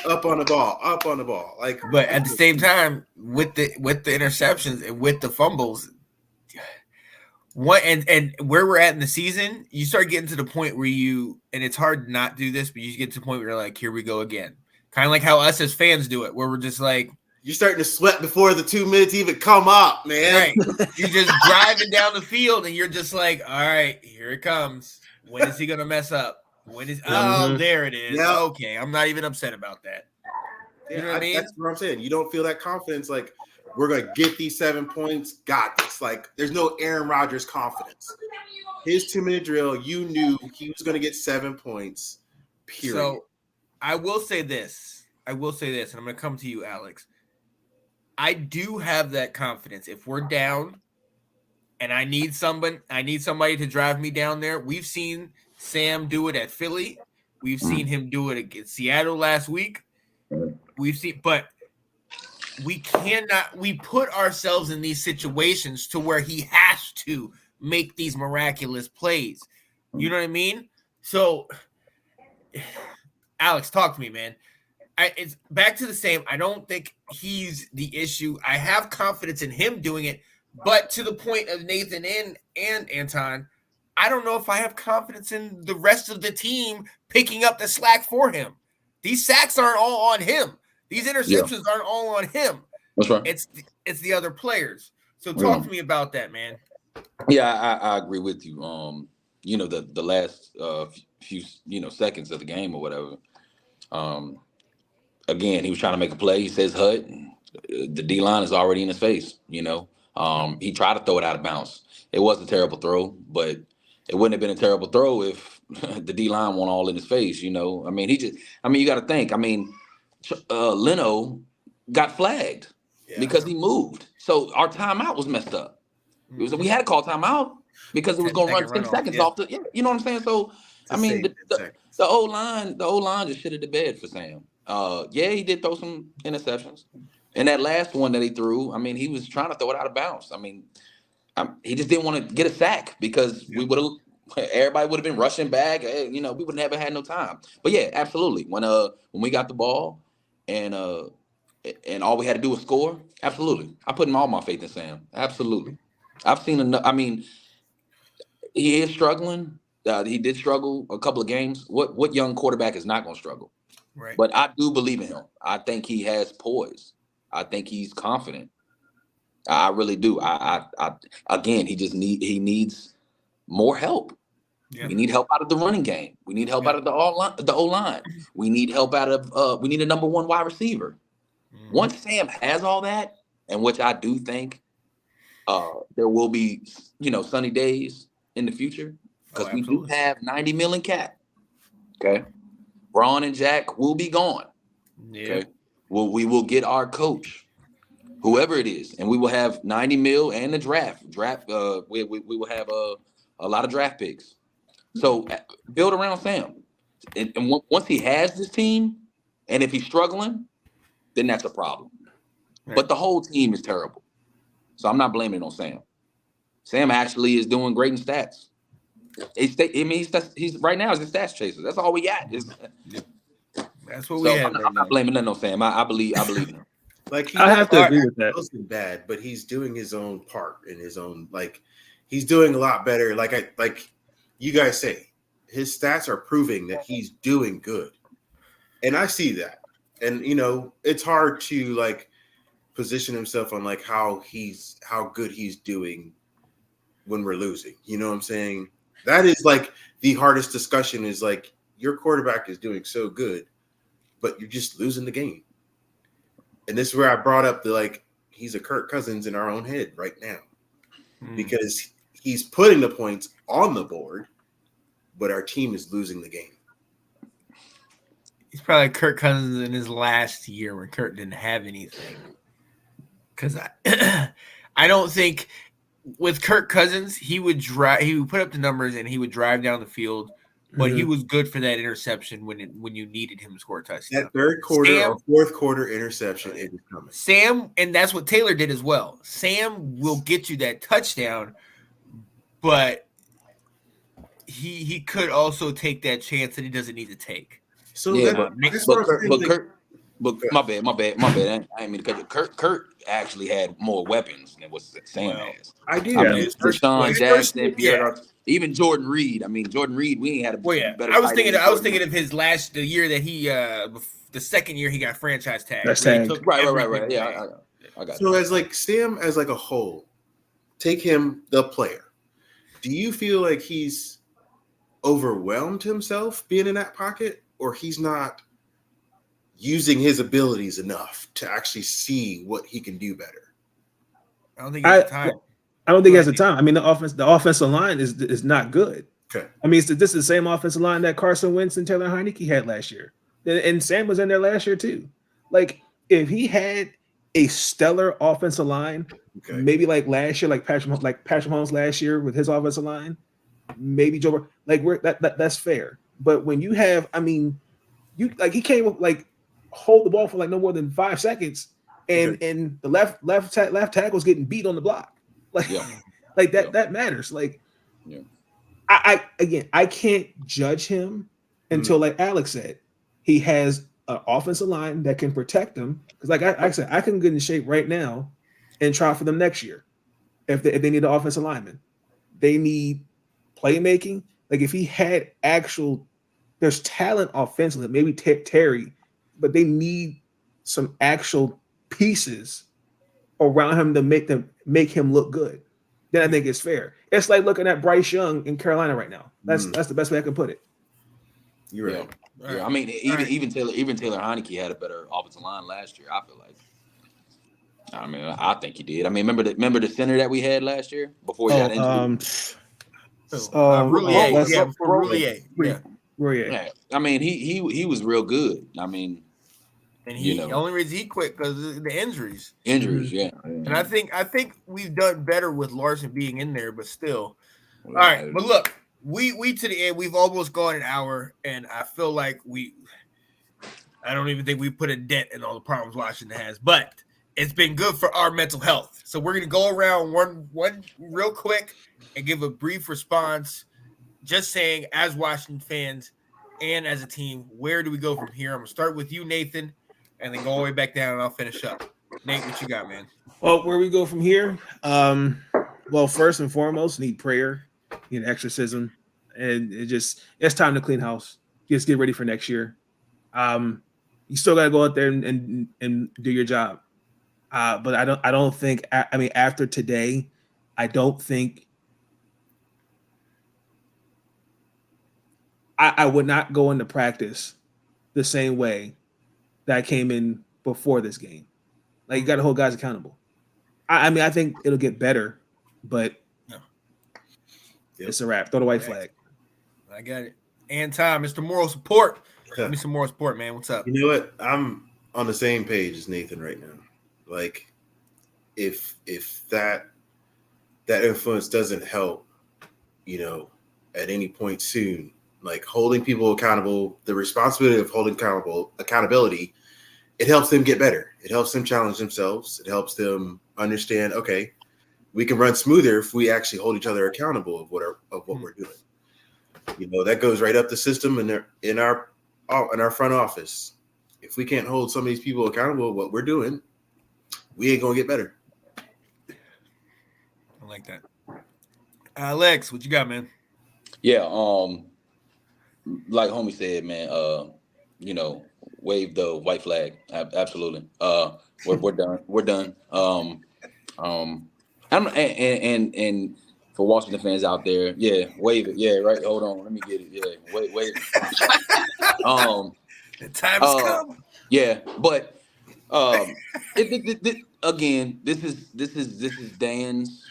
up on the ball. Like, but at the same time, with the interceptions and with the fumbles, and where we're at in the season, you start getting to the point where and it's hard to not do this, but you get to the point where you're like, here we go again. Kind of like how us as fans do it, where we're just like, you're starting to sweat before the 2 minutes even come up, man. Right. You're just driving down the field and you're just like, all right, here it comes. When is he going to mess up? There it is. Yeah. Okay. I'm not even upset about that. You know what I mean? That's what I'm saying. You don't feel that confidence. Like, we're going to get these 7 points. Got this. Like, there's no Aaron Rodgers confidence. His 2-minute drill, you knew he was going to get 7 points, period. So I will say this, and I'm going to come to you, Alex. I do have that confidence. If we're down and I need somebody to drive me down there. We've seen Sam do it at Philly. We've seen him do it against Seattle last week. But we put ourselves in these situations to where he has to make these miraculous plays. You know what I mean? So, Alex, talk to me, man. It's back to the same. I don't think he's the issue. I have confidence in him doing it, but to the point of Nathan and Anton, I don't know if I have confidence in the rest of the team picking up the slack for him. These sacks aren't all on him. These interceptions aren't all on him. That's right. It's the other players. So talk to me about that, man. Yeah, I agree with you. The last few seconds of the game or whatever. Again, he was trying to make a play. He says HUD. The D-line is already in his face, He tried to throw it out of bounds. It was a terrible throw, but it wouldn't have been a terrible throw if the D-line went all in his face, you got to think. Leno got flagged because he moved. So our timeout was messed up. We had to call timeout because it was going to run 10 seconds off the – you know what I'm saying? So, the O-line just shit at the bed for Sam. He did throw some interceptions. And that last one that he threw, he was trying to throw it out of bounds. He just didn't want to get a sack because everybody would have been rushing back. We would never had no time. But yeah, absolutely. When we got the ball and all we had to do was score, absolutely. I put all my faith in Sam. Absolutely. I've seen enough. He is struggling. He did struggle a couple of games. What young quarterback is not going to struggle? Right. But I do believe in him. I think he has poise. I think he's confident. I really do. Again, he needs more help. Yeah. We need help out of the running game. We need help out of the O-line. We need help out of we need a number one wide receiver. Mm-hmm. Once Sam has all that, and which I do think there will be, sunny days in the future because we do have $90 million cap. Okay. Braun and Jack will be gone. Yeah. Okay. We will get our coach, whoever it is, and we will have $90 million and the draft. We will have a lot of draft picks. So build around Sam. And once he has this team, and if he's struggling, then that's a problem. Right. But the whole team is terrible. So I'm not blaming it on Sam. Sam actually is doing great in stats. He's right now is the stats chaser. That's all we got. That's what we have. I'm not blaming nothing on Sam. I believe in him. I have to agree with that. It wasn't bad, but he's doing his own part in his own. He's doing a lot better. Like you guys say, his stats are proving that he's doing good, and I see that. And it's hard to position himself on how good he's doing when we're losing. You know what I'm saying? That is the hardest discussion is your quarterback is doing so good, but you're just losing the game. And this is where I brought up he's a Kirk Cousins in our own head right now because he's putting the points on the board, but our team is losing the game. He's probably Kirk Cousins in his last year when Kirk didn't have anything. Because I don't think with Kirk Cousins, he would put up the numbers and he would drive down the field, but he was good for that interception when you needed him to score a touchdown. That third quarter or fourth quarter interception, it was coming. Sam, and that's what Taylor did as well. Sam will get you that touchdown, but he could also take that chance that he doesn't need to take. So but my bad. I didn't mean to cut you. Kurt actually had more weapons than what Sam has. I do. I mean, Deshaun Jackson, even Jordan Reed. I mean, Jordan Reed, we ain't had a better. I was thinking of his the year that he the second year he got franchise tagged. That's tagged. Right. Yeah, I got. So as like Sam as like a whole, take him the player. Do you feel like he's overwhelmed himself being in that pocket, or he's not using his abilities enough to actually see what he can do better? I don't think he has time. I don't think he has the time. I mean, the offensive line is not good. Okay. I mean, this is the same offensive line that Carson Wentz and Taylor Heineke had last year, and Sam was in there last year too. Like, if he had a stellar offensive line, maybe like last year, like Patrick Mahomes last year with his offensive line, maybe Joe, like that's fair. But when you have, I mean, you like he can't like hold the ball for like no more than 5 seconds, and the left tackle's getting beat on the block. Like, like that matters. Like, I can't judge him until, like Alex said, he has an offensive line that can protect him. Because, like I said, I can get in shape right now and try for them next year if they need an offensive lineman. They need playmaking. Like, if he had there's talent offensively, maybe Terry, but they need some actual pieces around him to make him look good. Then I think it's fair. It's like looking at Bryce Young in Carolina right now. That's the best way I can put it. You're right. Yeah. I mean, even Taylor Heineke had a better offensive line last year. I feel like. I mean, I think he did. I mean, remember the center that we had last year before he got injured. Roulier. Yeah. I mean, he was real good. I mean, and the only reason he quit because of the injuries. Yeah. And I think we've done better with Larson being in there, but still. All right, but look, we to the end. We've almost gone an hour, and I feel like I don't even think we put a dent in all the problems Washington has, but it's been good for our mental health. So we're gonna go around one real quick and give a brief response, just saying, as Washington fans and as a team, where do we go from here? I'm gonna start with you, Nathan, and then go all the way back down, and I'll finish up. Nate, what you got, man? Well, where we go from here? Well, first and foremost, need prayer, need exorcism, and it's time to clean house. Just get ready for next year. You still got to go out there and do your job. But I don't think. I mean, after today, I don't think. I would not go into practice the same way that I came in before this game. Like, you got to hold guys accountable. I mean, I think it'll get better, but it's a wrap. Throw the white flag. I got it. And Tom, Mr. Moral Support. Give me some moral support, man. What's up? You know what? I'm on the same page as Nathan right now. Like, if that influence doesn't help, at any point soon, like holding people accountable, the responsibility of holding accountability, it helps them get better. It helps them challenge themselves. It helps them understand, okay, we can run smoother if we actually hold each other accountable of what we're doing. That goes right up the system in our front office. If we can't hold some of these people accountable of what we're doing, we ain't gonna get better. I like that. Alex, what you got, man? Yeah, like homie said, man, wave the white flag. Absolutely. We're done. We're done. And for Washington fans out there, wave it. Yeah, right. Hold on, let me get it. Yeah, wait. The time's come. Yeah, but again, this is Dan's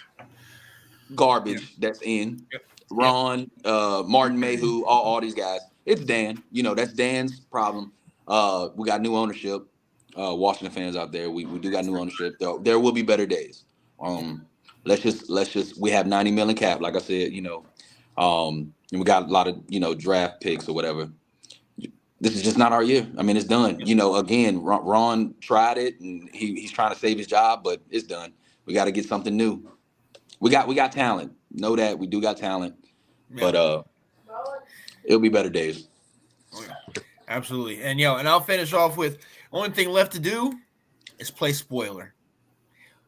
garbage that's in. Ron, Martin Mayhew, all these guys. It's Dan. That's Dan's problem. We got new ownership. Washington fans out there, we do got new ownership. There will be better days. let's just we have 90 million cap, like I said, and we got a lot of draft picks or whatever. This is just not our year. I mean, it's done. Again, Ron tried it and he's trying to save his job, but it's done. We got to get something new. We got talent. Know that we do got talent, but it'll be better days. Oh, yeah. Absolutely. And I'll finish off with only thing left to do is play spoiler.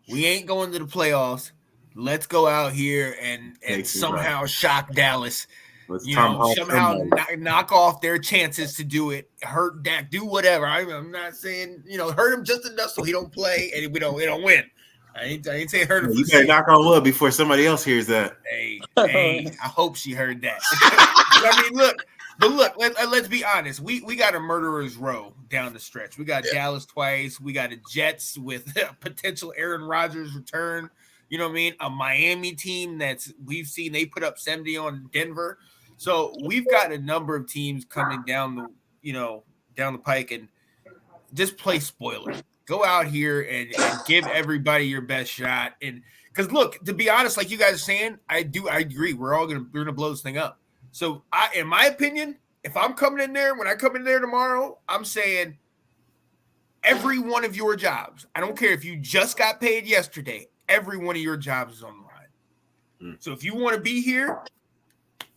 We ain't going to the playoffs. Let's go out here and somehow shock Dallas. Somehow knock off their chances to do it. Hurt Dak, do whatever. I'm not saying hurt him just enough so he don't play and we don't win. I ain't saying hurt him. You better knock on wood before somebody else hears that. Hey, I hope she heard that. I mean, look, let's be honest. We got a murderer's row down the stretch. We got Dallas twice. We got the Jets with a potential Aaron Rodgers return. You know what I mean? A Miami team we've seen they put up 70 on Denver. So we've got a number of teams coming down the pike, and just play spoiler. Go out here and give everybody your best shot. And because look, to be honest, like you guys are saying, I agree. We're gonna blow this thing up. So in my opinion, if I'm coming in there, when I come in there tomorrow, I'm saying every one of your jobs. I don't care if you just got paid yesterday. Every one of your jobs is on the line. So if you want to be here,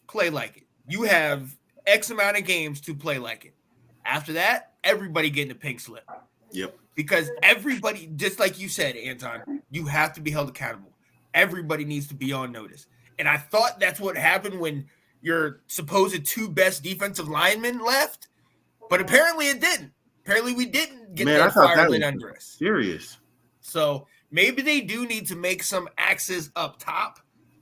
play like it. You have X amount of games to play like it. After that, everybody getting a pink slip. Yep. Because everybody, just like you said, Anton, you have to be held accountable. Everybody needs to be on notice. And I thought that's what happened when your supposed two best defensive linemen left, but apparently it didn't. Apparently we didn't get that fire lit under us. Serious. So maybe they do need to make some axes up top,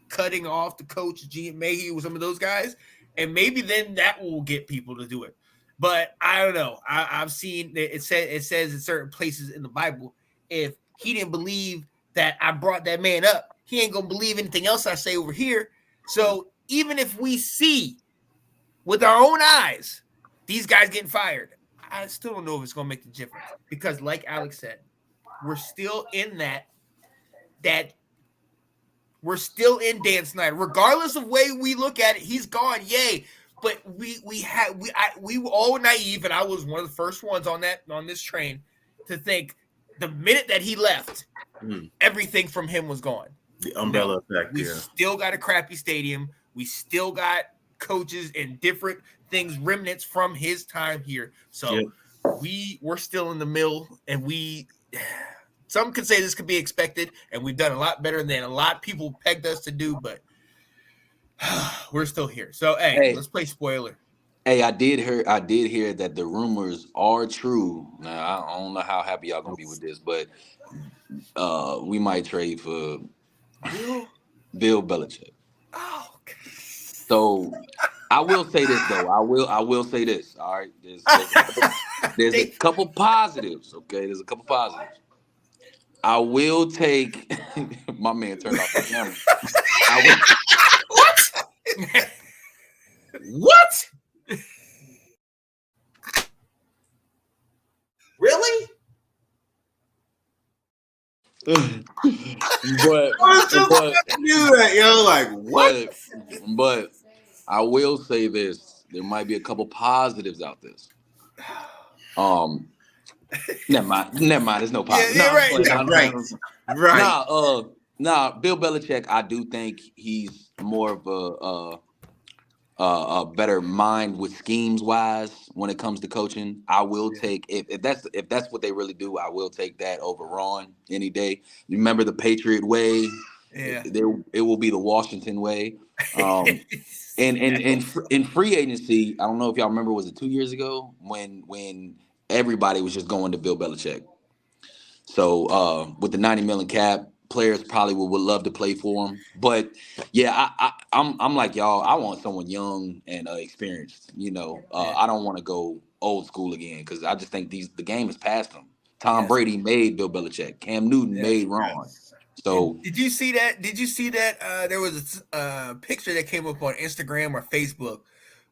cutting off the coach, G. Mayhew, some of those guys, and maybe then that will get people to do it. But I don't know. I've seen it says in certain places in the Bible, if he didn't believe that I brought that man up, he ain't gonna believe anything else I say over here. So even if we see with our own eyes these guys getting fired, I still don't know if it's gonna make the difference. Because like Alex said, we're still in that we're still in Dan Snyder. Regardless of the way we look at it, he's gone, yay. But we were all naive, and I was one of the first ones on this train to think the minute that he left, everything from him was gone. The umbrella effect. We still got a crappy stadium. We still got coaches and different things, remnants from his time here. So we're still in the mill, and some could say this could be expected, and we've done a lot better than a lot of people pegged us to do, but we're still here. So hey, let's play spoiler. Hey, I did hear that the rumors are true. Now I don't know how happy y'all gonna be with this, but we might trade for Bill Belichick. Oh, okay. So I will say this though. I will say this. All right, there's a couple positives. Okay, there's a couple positives. I will take my man turned off the camera. What? Really? but do that, yo. Like what? But I will say this: there might be a couple positives out this. Never mind. There's no positive. Right. Nah. Bill Belichick, I do think he's more of a better mind with schemes wise when it comes to coaching. I will take if that's what they really do. I will take that over Ron any day. Remember the Patriot way? Yeah. It will be the Washington way. And in free agency, I don't know if y'all remember, was it 2 years ago when everybody was just going to Bill Belichick? So with the 90 million cap, players probably would love to play for him. But yeah, I'm like y'all. I want someone young and experienced. I don't want to go old school again because I just think the game is past them. Tom Brady made Bill Belichick. Cam Newton made Ron. So did you see that? There was a picture that came up on Instagram or Facebook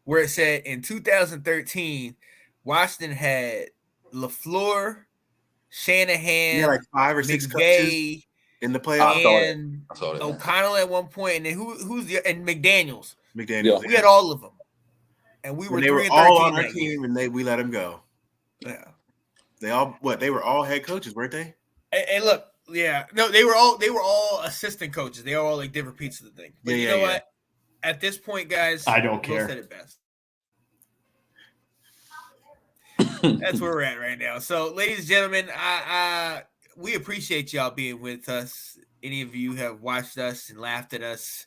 where it said in 2013, Washington had LaFleur, Shanahan, like 5 or 6 McVay, in the playoffs. And I saw that. O'Connell at one point, and then and McDaniels. McDaniels. We had all of them, and we were they were 3-13 all on our that year. team, and we let them go. Yeah. They were all head coaches, weren't they? And look, yeah, no, they were all assistant coaches. They were all like different pieces of the thing. But you know what? At this point, guys, I don't Will care. said it best. That's where we're at right now. So, ladies and gentlemen, we appreciate y'all being with us. Any of you have watched us and laughed at us,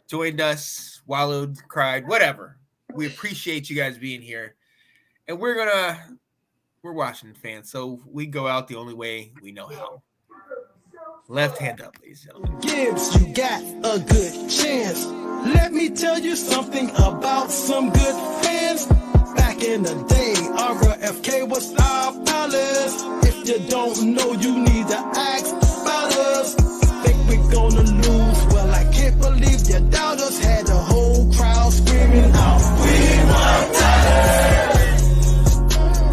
joined us, wallowed, cried, whatever. We appreciate you guys being here. And we're Washington fans, so we go out the only way we know how. Left hand up, ladies and gentlemen. Gibbs, you got a good chance. Let me tell you something about some good fans. Back in the day, RFK was our palace. If you don't know, you need to ask about us. Think we're gonna lose? Well, I can't believe you doubt us. Had the whole crowd screaming out, "We want Dallas!"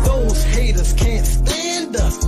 Those haters can't stand us.